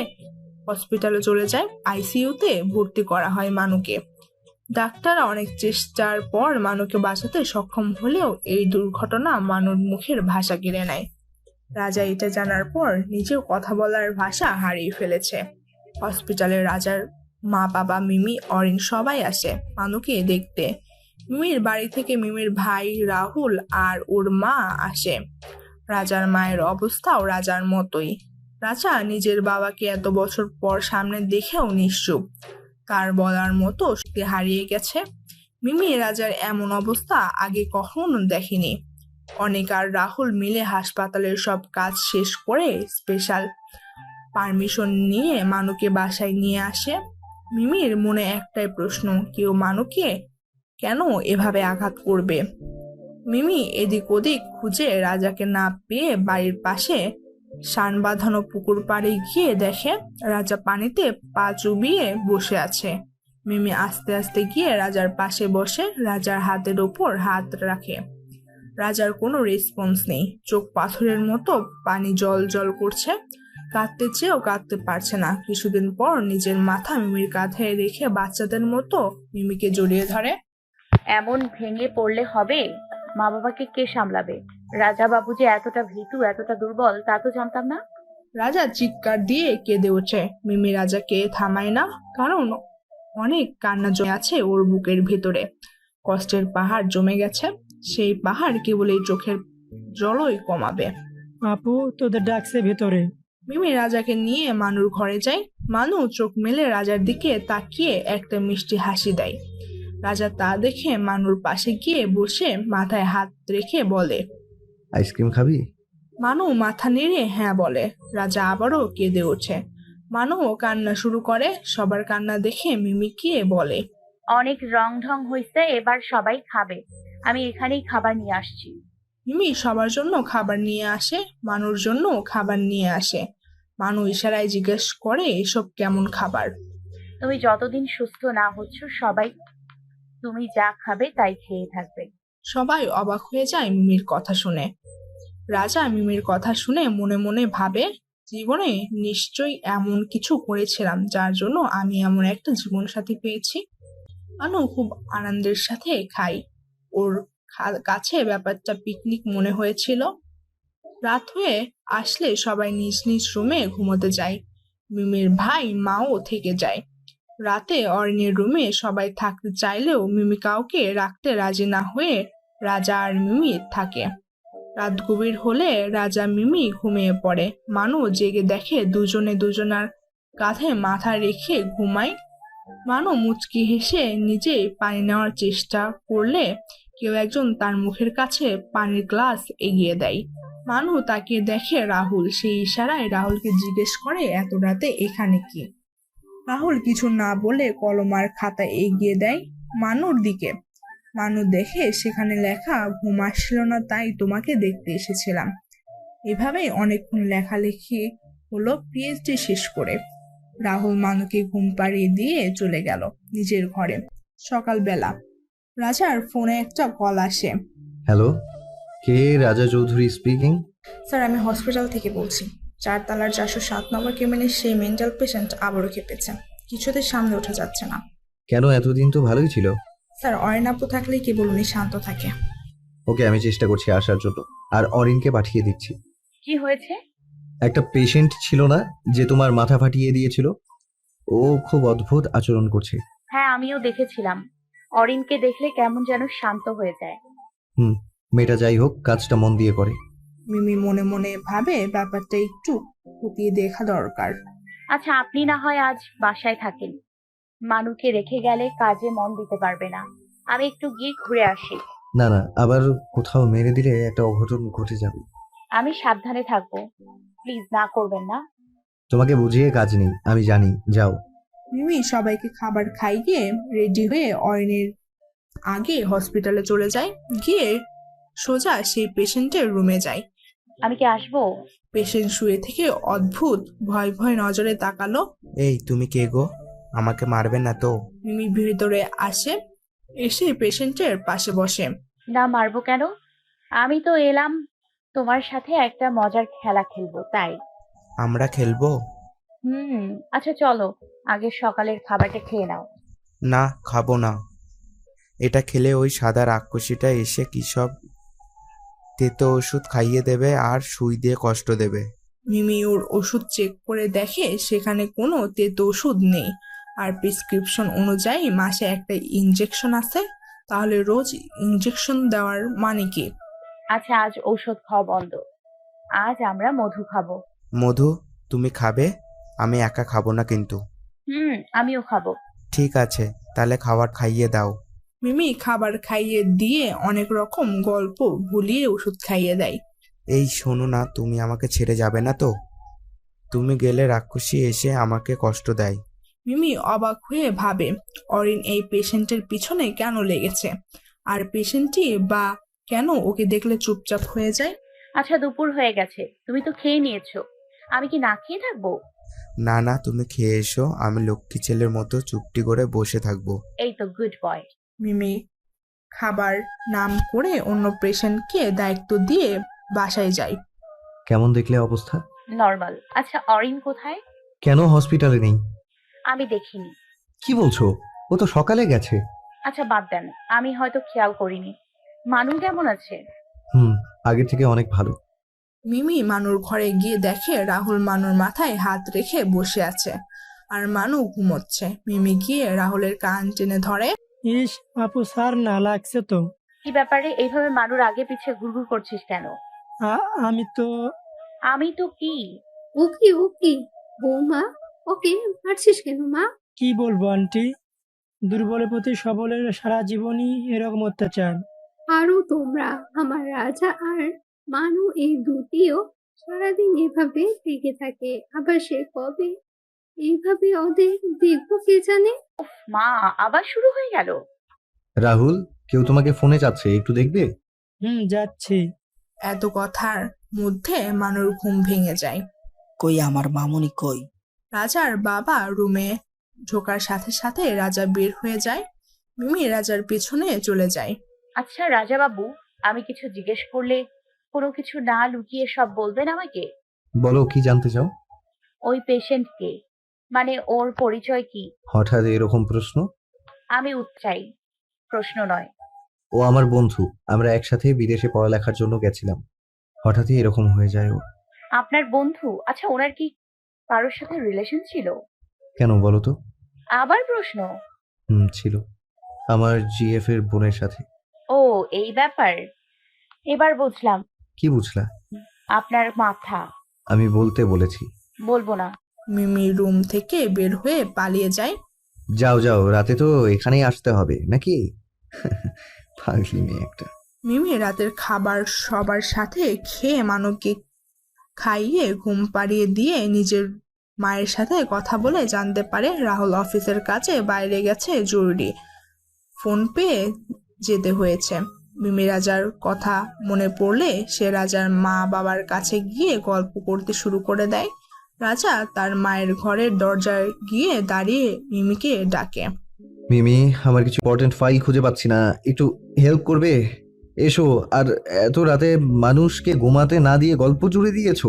হসপিটালে চলে যায়। আইসিইউতে ভর্তি করা হয় মানুকে। ডাক্তার অনেক চেষ্টার পর মানুকে বাঁচাতে সক্ষম হলেও এই দুর্ঘটনা মানুর মুখের ভাষা কেড়ে নেয়। রাজা এটা জানার পর নিজেও কথা বলার ভাষা হারিয়ে ফেলেছে। হসপিটালে রাজার মা, বাবা, মিমি, অরিন সবাই আসে মানুকে দেখতে। মিমির বাড়ি থেকে মিমির ভাই রাহুল আর ওর মা আসে। রাজার মায়ের অবস্থাও রাজার মতোই। রাজা নিজের বাবাকে এত বছর পর সামনে দেখেও নিশ্চুপ। কার বলার মতো শক্তি হারিয়ে গেছে। মিমি রাজার এমন অবস্থা আগে কখনো দেখেনি। অনেক আর রাহুল মিলে হাসপাতালের সব কাজ শেষ করে স্পেশাল পারমিশন নিয়ে মানুকে বাসায় নিয়ে আসে। মিমির মনে একটাই প্রশ্ন, কেউ মানুকে কেন এভাবে আঘাত করবে? মিমি এদিক ওদিক খুঁজে রাজাকে না পেয়ে বাড়ির পাশে শান বাঁধানো পুকুর পাড়ে গিয়ে দেখে রাজা পানিতে পা চুবিয়ে বসে আছে। মিমি আস্তে আস্তে গিয়ে রাজার পাশে বসে রাজার হাতের ওপর হাত রাখে। রাজার কোনো রেসপন্স নেই। চোখ পাথরের মতো পানি জল জল করছে। কাঁদতে চেয়েও কাঁদতে পারছে না। কিছুদিন পর নিজের মাথা মিমির কাঁধে রেখে বাচ্চাদের মতো মিমিকে জড়িয়ে ধরে। এমন ভেঙে পড়লে হবে? মা বাবাকে কে সামলাবে? রাজা বাবু যে এতটা ভীতু, এতটা দুর্বল তা তো জানতাম না। রাজা চিৎকার দিয়ে কেঁদে ওঠে। মিমি রাজাকে থামায় না, কারণ অনেক কান্না জমে আছে ওর বুকের ভেতরে। কষ্টের পাহাড় জমে গেছে। সেই পাহাড় কেবল এই চোখের জলই কমাবে। আপু, তোদের ডাকছে ভেতরে। মিমি রাজাকে নিয়ে মানুর ঘরে যায়। মানু চোখ মেলে রাজার দিকে তাকিয়ে একটা মিষ্টি হাসি দেয়। রাজা তা দেখে মানুর পাশে গিয়ে বসে মাথায় হাত রেখে বলে, আইসক্রিম খাবি? মানু মাথা নেড়ে হ্যাঁ বলে। রাজা আবারও কেঁদে ওঠে। মানুও কান্না শুরু করে। সবার কান্না দেখে মিমি গিয়ে বলে, অনেক রং ঢং হয়েছে, এবার সবাই খাবে। আমি এখানেই খাবার নিয়ে আসছি। মিমি সবার জন্য খাবার নিয়ে আসে। মানুর জন্য খাবার নিয়ে আসে। মানু ইশারায় জিজ্ঞেস করে, এসব কেমন খাবার? তুমি যতদিন সুস্থ না হচ্ছ সবাই তুমি যা খাবে তাই খেয়ে থাকবে। সবাই অবাক হয়ে যায় মিমির কথা শুনে। রাজা মিমির কথা শুনে মনে মনে ভাবে, জীবনে নিশ্চয়ই এমন কিছু করেছিলাম যার জন্য আমি এমন একটা জীবনসাথী পেয়েছি। মানু খুব আনন্দের সাথে খাই। ওর কাছে ব্যাপারটা পিকনিক মনে হয়েছিল। রাত হয়ে আসলে সবাই নিজ নিজ রুমে ঘুমোতে যায়। মিমির ভাই মাও থেকে যায়। রাতে অরিনের রুমে সবাই থাকতে চাইলেও মিমি কাউকে রাখতে রাজি না হয়ে রাজা আর মিমি থাকে। রাত গভীর হলে রাজা মিমি ঘুমিয়ে পড়ে। মানু জেগে দেখে দুজনে দুজনার কাঁধে মাথা রেখে ঘুমায়। মানু মুচকি হেসে নিজেই পানি নেওয়ার চেষ্টা করলে কেউ একজন তার মুখের কাছে পানির গ্লাস এগিয়ে দেয়। মানু তাকিয়ে দেখে রাহুল। সেই ইশারায় রাহুলকে জিজ্ঞেস করে, এত রাতে এখানে কি? রাহুল কিছু না বলে কলম আর খাতা এগিয়ে দেয় মানুর দিকে। মানু দেখে সেখানে লেখা, ঘুম আসছিল না তাই তোমাকে দেখতে এসেছিলাম। এভাবেই অনেকক্ষণ লেখালেখি হলো পিএইচডি শেষ করে। রাহুল মানুকে ঘুম পাড়িয়ে দিয়ে চলে গেল নিজের ঘরে। সকালবেলা রাজার ফোনে একটা কল আসে। হ্যালো, কে? রাজা চৌধুরী স্পিকিং। স্যার, আমি হসপিটাল থেকে বলছি। 4 তলার 407 নম্বর কেবিনের সেই মেন্টাল পেশেন্ট আবারও খেপেছে। কিছুতে সামনে ওঠা যাচ্ছে না। কেন? এতদিন তো ভালোই ছিল। স্যার, অরিন আপু থাকলেই কেবল উনি শান্ত থাকে। ওকে, আমি চেষ্টা করছি আসার জন্য, আর অরিনকে পাঠিয়ে দিচ্ছি। কি হয়েছে? একটা পেশেন্ট ছিল না যে তোমার মাথা ফাটিয়ে দিয়েছিল? ও খুব অদ্ভুত আচরণ করছে। হ্যাঁ, আমিও দেখেছিলাম। অরিনকে দেখলে কেমন যেন শান্ত হয়ে যায়। মেয়েটা যাই হোক, কাজটা মন দিয়ে করে। মিমি মনে মনে ভাবে ব্যাপারটা একটু খতিয়ে দেখা দরকার। আচ্ছা, আপনি না হয় আজ বাসায় থাকেন। মানুকে রেখে গেলে কাজে মন দিতে পারবে না। আমি একটু গিয়ে ঘুরে আসি। না না, আবার কোথাও মেরে দিলে একটা অঘটন ঘটে যাবে। আমি সাবধানে থাকবো। প্লিজ না করবেন না। তোমাকে বুঝিয়ে কাজ নেই, আমি জানি, যাও। মিমি সবাইকে খাবার খাইয়ে রেডি হয়ে অরিনের আগে হসপিটালে চলে যায়, গিয়ে সোজা সেই পেশেন্টের রুমে যায়। আমি কি আসবো? পেশেন্ট শুয়ে থেকে অদ্ভুত ভয় ভয় নজরে তাকালো। এই তুমি কে গো? আমাকে মারবে না তো? মিমি ভিতরে আসে, এসে পেশেন্টের পাশে বসে। না, মারবো কেন? আমি তো এলাম তোমার সাথে একটা মজার খেলা খেলবো, তাই। আমরা খেলবো? আচ্ছা চলো, আগে সকালের খাবারটা খেয়ে নাও। না, খাবো না। এটা খেলে ওই সাদা রাক্ষসীটা এসে কি সব তেতো ওষুধ খাইয়ে দেবে আর সুই দিয়ে কষ্ট দেবে। মিমি ওর ওষুধ চেক করে দেখে সেখানে কোনো তেতো ওষুধ নেই, আর প্রেসক্রিপশন অনুযায়ী মাসে একটা ইনজেকশন আছে। তাহলে রোজ ইনজেকশন দেওয়ার মানে কি? আচ্ছা, আজ ঔষধ খাওয়া বন্ধ, আজ আমরা মধু খাবো। মধু তুমি খাবে? আমি একা খাবো না কিন্তু। আমিও খাবো। ঠিক আছে, তাহলে খাবার খাইয়ে দাও। মিমি খাবার খাইয়ে দিয়ে অনেক রকম গল্প ভুলিয়ে ওষুধ খাইয়ে দেয়। এই শোনো না, তুমি আমাকে ছেড়ে যাবে না তো? তুমি গেলে রাক্ষসী এসে আমাকে কষ্ট দেয়। মিমি অবাক হয়ে ভাবে অরিন এই পেশেন্টের পিছনে কেন লেগেছে, আর পেশেন্টটি বা কেন ওকে দেখলে চুপচাপ হয়ে যায়। আচ্ছা, দুপুর হয়ে গেছে, তুমি তো খেয়ে নিয়েছো, আমি কি না খেয়ে থাকবো? না না, তুমি খেয়ে এসো, আমি লক্ষ্মী ছেলের মতো চুপটি করে বসে থাকবো। এই তো গুড বয়। মিমি খাবার নাম করে অন্য পেশেন্টকে দায়িত্ব দিয়ে বাসায় যায়। কেমন দেখলে অবস্থা? নর্মাল। আচ্ছা, অরিন কোথায়? কেন হসপিটালে নেই? আমি দেখিনি। কি বলছো? ও তো সকালে গেছে। আচ্ছা বাদ দেন, আমি হয়তো খেয়াল করিনি। মানু কেমন আছে? আগের থেকে অনেক ভালো। মিমি মানুর ঘরে গিয়ে দেখে রাহুল মানুর মাথায় হাত রেখে বসে আছে, আর মানু ঘুমোচ্ছে। মিমি গিয়ে রাহুলের কান টেনে ধরে। ইস আপু, সার না লাগছে তো। কি ব্যাপারে এইভাবে মানুর আগে পিছে ঘুরঘুর করছিস কেন? আমি তো কি? ও কি বৌমা, ওকে মারছিস কেন মা? কি বলবো আন্টি, দুর্বলের প্রতি সবলের সারা জীবনই এরকম অত্যাচার। আরও তোমরা, আমার রাজা আর মানু, এই দুটিও সারাদিন এভাবে লেগে থাকে। আবার সে কবে এইভাবে ওদের দেখবো কে জানে। মা, আবার শুরু হয়ে গেল। রাহুল, কেউ তোমাকে ফোনে যাচ্ছে, একটু দেখবে? যাচ্ছি। এত কথার মধ্যে মানুর ঘুম ভেঙে যায়। কই আমার মামুনি কই? রাজার বাবা রুমে ঢোকার সাথে সাথে রাজা বের হয়ে যায়। মিমি রাজার পেছনে চলে যায়। আচ্ছা রাজা বাবু, আমি কিছু জিজ্ঞেস করলে কোনো কিছু না লুকিয়ে সব বলবেন আমাকে? বলো, কি জানতে চাও? ওই পেশেন্ট কে, মানে ওর পরিচয় কি? হঠাৎ এরকম প্রশ্ন? আমি চাই, প্রশ্ন নয়। ও আমার বন্ধু, আমরা একসাথে বিদেশে পড়ালেখার জন্য গেছিলাম। হঠাৎই এরকম হয়ে যায় ও। আপনার বন্ধু? আচ্ছা, ওনার কি কারোর সাথে রিলেশন ছিল? কেন বলো তো? আবার প্রশ্ন? ছিল, আমার জিএফ এর বোনের সাথে। ও, এই ব্যাপার, এবার বুঝলাম। কি বুঝলা? আপনার মাথা। আমি বলতে বলেছি। বলবো না। মিমি রুম থেকে বের হয়ে পালিয়ে যায়। যাও যাও, রাতে তো এখানেই আসতে হবে নাকি? পাগলি মেয়ে একটা। মিমি রাতের খাবার সবার সাথে খেয়ে মানবকে খাইয়ে ঘুম পাড়িয়ে দিয়ে নিজের মায়ের সাথে কথা বলে জানতে পারে রাহুল অফিসের কাছে বাইরে গেছে, জরুরি ফোন পেয়ে যেতে হয়েছে। মিমি রাজার কথা মনে পড়লে সে রাজার মা বাবার কাছে গিয়ে গল্প করতে শুরু করে দেয়। রাজা তার মায়ের ঘরের দরজায় গিয়ে দাঁড়িয়ে মিমিকে ডাকে। মিমি, আমার কিছু ইম্পর্টেন্ট ফাইল খুঁজে পাচ্ছি না, একটু হেল্প করবে? এসো। আর এত রাতে মানুষকে ঘুমাতে না দিয়ে গল্প জুড়ে দিয়েছো।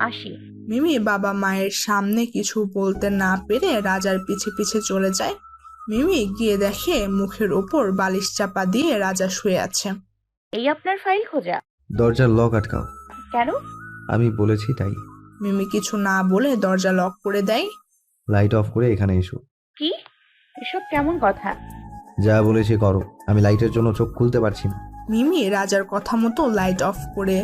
আসি। মিমি বাবা মায়ের সামনে কিছু বলতে না পেরে রাজার পিছে পিছে চলে যায়। মিমি গিয়ে দেখে মুখের ওপর বালিশ চাপা দিয়ে রাজা শুয়ে আছে। এই আপনার ফাইল খোঁজা? দরজার লক আটকাও। কেন? আমি বলেছি তাই। মিমি কিছু না বলে দরজা লক করে দেয়। লাইট অফ করে এখানে এসো। কি এসব কেমন কথা? যা বলেছি করো, আমি লাইটের জন্য চোখ খুলতে পারছি না। মিমি রাজার কথা মতো লাইট অফ করে,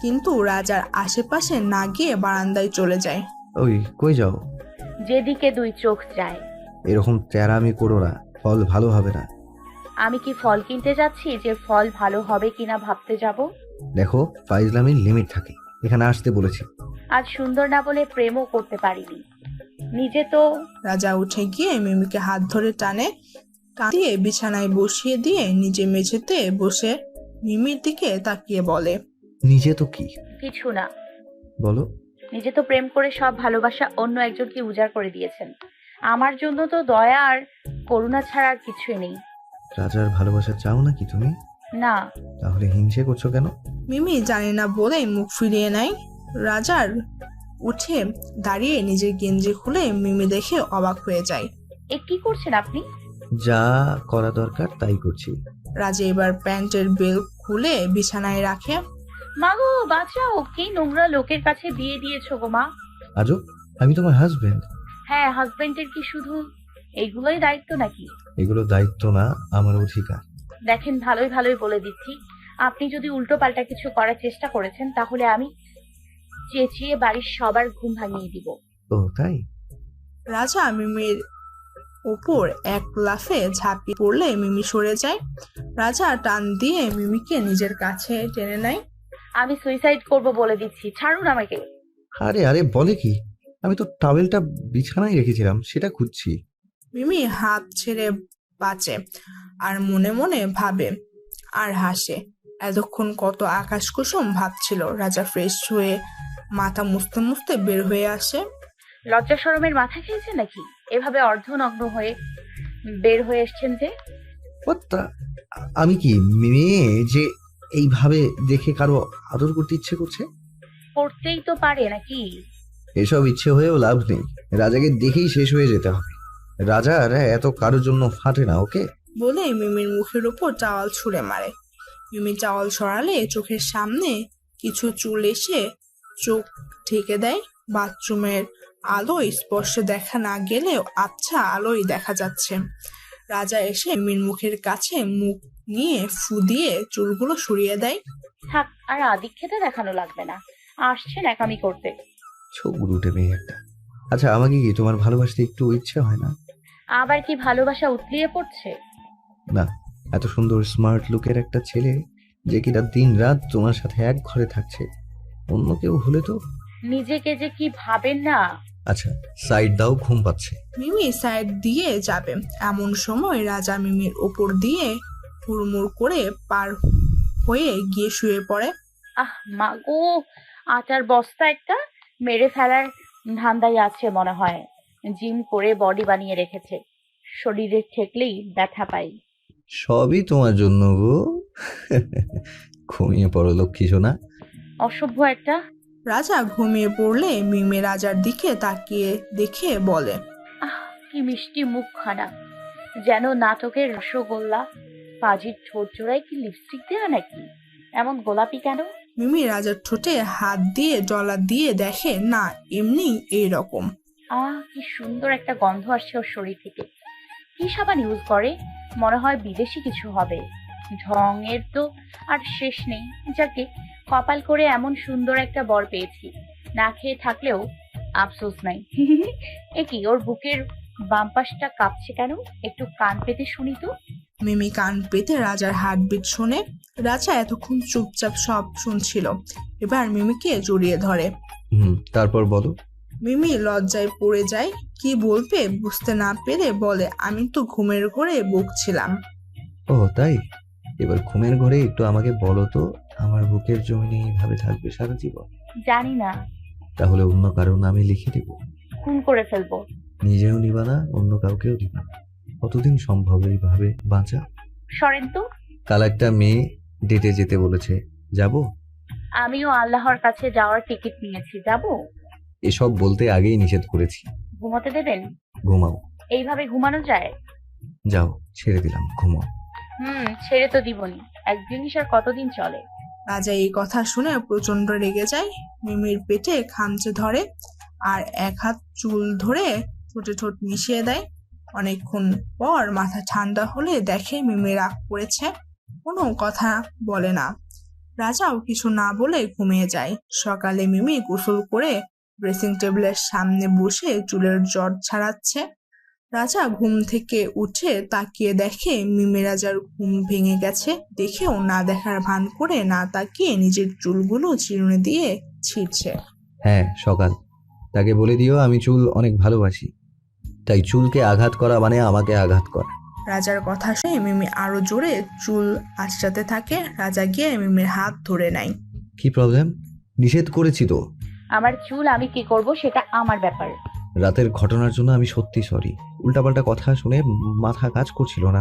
কিন্তু রাজার আশেপাশে না গিয়ে বারান্দায় চলে যায়। ওই কই যাও? যেদিকে দুই চোখ যায়। এরকম তেরামি করো না, ফল ভালো হবে না। আমি কি ফল কিনতে যাচ্ছি যে ফল ভালো হবে কিনা ভাবতে যাব? দেখো, ফাইজলামির লিমিট থাকে। এখানে আসতে বলেছি। আজ সুন্দর না বলে প্রেমও করতে পারিনি নিজে তো। রাজা উঠে গিয়ে মিমিকে হাত ধরে টানে দিয়ে বিছানায় বসিয়ে দিয়ে নিজে মেঝেতে বসে মিমির দিকে তাকিয়ে বলে, নিজে তো কি? কিছু না। বলো। নিজে তো প্রেম করে সব ভালোবাসা অন্য একজনকে উজাড় করে দিয়েছেন। আমার জন্য তো দয়া আর করুণা ছাড়া আর কিছুই নেই। রাজার ভালোবাসা চাও নাকি তুমি? না। তাহলে হিংসে করছো কেন? মিমি জানে না বলে মুখ ফিরিয়ে নেয়। রাজার উঠে দাঁড়িয়ে নিজের গেঞ্জি খুলে মিমি দেখে অবাক হয়ে যায়। এ কি করছেন আপনি? যা করা দরকার তাই করছি। রাজা এবার প্যান্টের বেল্ট খুলে বিছানায় রাখে। মা গো বাঁচাও, কি নোংরা লোকের কাছে বিয়ে দিয়েছো গো মা। আজব, আমি তোমার হাজবেন্ড। হ্যাঁ, হাজবেন্ডের কি শুধু এইগুলোই দায়িত্ব নাকি? এগুলো দায়িত্ব না, আমার অধিকার। দেখেন, ভালোই ভালোই বলে দিচ্ছি, আপনি যদি উল্টো পাল্টা কিছু করার চেষ্টা করেছেন তাহলে আমি চেঁচিয়ে বাড়ির সবার ঘুম ভাঙিয়ে দিব। ও তাই? রাজা মিমির ওপর এক লাফে ঝাঁপিয়ে পড়লে মিমি সরে যায়। রাজা টান দিয়ে মিমিকে নিজের কাছে টেনে নেয়। আমি সুইসাইড করব বলে দিচ্ছি, ছাড়ুন আমাকে। আরে আরে বলে কি? আমি তো টাওয়েলটা বিছানায় রেখেছিলাম, সেটা খুঁজছি। মিমি হাত ছেড়ে বাঁচে আর মনে মনে ভাবে আর হাসে। এতক্ষণ কত আকাশ কুসুম ভাবছিল। রাজা ফ্রেশ হয়ে মাথা মুছতে মুছতে বের হয়ে আসে। লজ্জা শরমের মাথা খেয়েছে নাকি এভাবে অর্ধনগ্ন হয়ে বের হয়ে এসছেন যে? আমি কি মেয়ে যে এইভাবে দেখে কারো আদর করতে ইচ্ছে করছে? করতেই তো পারে নাকি? এসব ইচ্ছে হয়েও লাভ নেই, রাজাকে দেখেই শেষ হয়ে যেতে হবে। রাজার এত কারোর জন্য ফাটে না, ওকে? বলে মিমির মুখের উপর চাওয়াল ছুঁড়ে মারে। মিমি চাওয়াল সরালে চোখের সামনে কিছু চুল এসে চোখ ঢেকে দেয়। বাথরুমের আলোয় স্পষ্ট দেখা না গেলেও আচ্ছা আলোয় দেখা যাচ্ছে। রাজা এসে মিমির মুখের কাছে মুখ নিয়ে ফু দিয়ে চুলগুলো সরিয়ে দেয়। থাক, আর আদিক্ষেতা দেখানো লাগবে না, আসছেন একামি করতে। ছোট উঠে মেয়ে একটা। আচ্ছা, আমাকে কি তোমার ভালোবাসতে একটু ইচ্ছে হয় না? আবার কি ভালোবাসা উতলিয়ে পড়ছে? না, এত সুন্দর স্মার্ট লুকের একটা ছেলে যে কিনা দিন রাত তোমার সাথে এক ঘরে থাকছে, অন্য কেউ হলে তো। নিজেকে যে কি ভাবেন না। আচ্ছা, সাইড দাও, ঘুম পাচ্ছে। মিমি সাইড দিয়ে যাবে এমন সময় রাজা মিমির ওপর দিয়ে হুড়মুড় করে পার হয়ে গিয়ে শুয়ে পড়ে। আহ মা গো, আটার বস্তা একটা মেরে ফেলার ধান্দাই আছে মনে হয়। জিম করে বডি বানিয়ে রেখেছে, শরীরে ঠেকলেই ব্যথা পাই। সবই তোমার জন্য গো। ঘুমিয়ে পড়ো লক্ষ্মী সোনা। অসভ্য একটা। রাজা ঘুমিয়ে পড়লে মিমি রাজার দিকে তাকিয়ে দেখে বলে, আহ কি মিষ্টি মুখখানা, যেন নাটকের রসগোল্লা। পাজির ঠোঁট জোড়ায় কি লিপস্টিক দেওয়া নাকি? এমন গোলাপি কেন? মিমি রাজার ঠোঁটে হাত দিয়ে ডলার দিয়ে দেখে না, এমনি এইরকম। কি সুন্দর একটা গন্ধ আসছে ওর শরীর থেকে। কি সাবান ইউজ করে? মনে হয় বিদেশি কিছু হবে। ঢঙের তো আর শেষ নেই। যাকে কপাল করে এমন সুন্দর একটা বর পেয়েছি, না খেয়ে থাকলেও আফসোস নাই। এ কি, ওর বুকের বাম পাশটা কাঁপছে কেন? একটু কান পেতে শুনি তো। মিমি কান পেতে রাজার হার্টবিট শোনে। রাজা এতক্ষণ চুপচাপ সব শুনছিল, এবার মিমিকে জড়িয়ে ধরে। তারপর বলো। মিমি লজ্জায় পড়ে যায়, কি বলবে বুঝতে না পেরে বলে, আমি তো ঘুমের ঘরে বকছিলাম। ও তাই? এবার ঘুমের ঘরে একটু আমাকে বলো তো, আমার বুকের জমিনে এইভাবে থাকবে সারা জীবন? জানি না। তাহলে অন্য কারো নামে লিখে দেব। খুন করে ফেলবো। নিজেও নিবা না, অন্য কাউকেও দিবা না। কতদিন সম্ভব এইভাবে বাঁচা? সরেন তো। কাল একটা মেয়ে ডেটে যেতে বলেছে, যাব? আমিও আল্লাহর কাছে যাওয়ার টিকিট নিয়েছি, যাব। এসব বলতে আগেই নিষেধ করেছি। ঘুমাতে দেবেন? ঘুমাও। এইভাবে ঘুমানো যায়? যাও, ছেড়ে দিলাম, ঘুমাও। ছেড়ে তো দিবনি, এক জিনিস আর কতদিন চলে। রাজা এই কথা শুনে প্রচন্ড রেগে যায়। মিমির পেটে খামচে ধরে আর এক হাত চুল ধরে ঠোঁটে ঠোঁট মিশিয়ে দেয়। অনেকক্ষণ পর মাথা ঠান্ডা হলে দেখে মিমি রাগ করেছে, কোনো কথা বলে না। রাজাও কিছু না বলে ঘুমিয়ে যায়। সকালে মিমি গোসল করে ড্রেসিং টেবিলের সামনে বসে চুলের জট ছাড়াচ্ছে। রাজা ঘুম থেকে উঠে তাকিয়ে দেখে মিমি রাজার ঘুম ভেঙে গেছে। দেখেও না দেখার ভান করে না তাকিয়ে নিজের চুলগুলো চিরুনি দিয়ে ছিঁড়ছে। হ্যাঁ সকাল, তাকে বলে দিও আমি চুল অনেক ভালোবাসি, তাই চুলকে আঘাত করা মানে আমাকে আঘাত করা। রাজার কথা শুনে মিমি আরো জোরে চুল আঁচড়াতে থাকে। রাজা গিয়ে মিমির হাত ধরে নেয়। কি প্রবলেম? নিষেধ করেছি তো। আমার চুল আমি কি করব সেটা আমার ব্যাপার। রাতের ঘটনার জন্য আমি সত্যি সরি। উল্টাপাল্টা কথা শুনে মাথা কাজ করছিল না।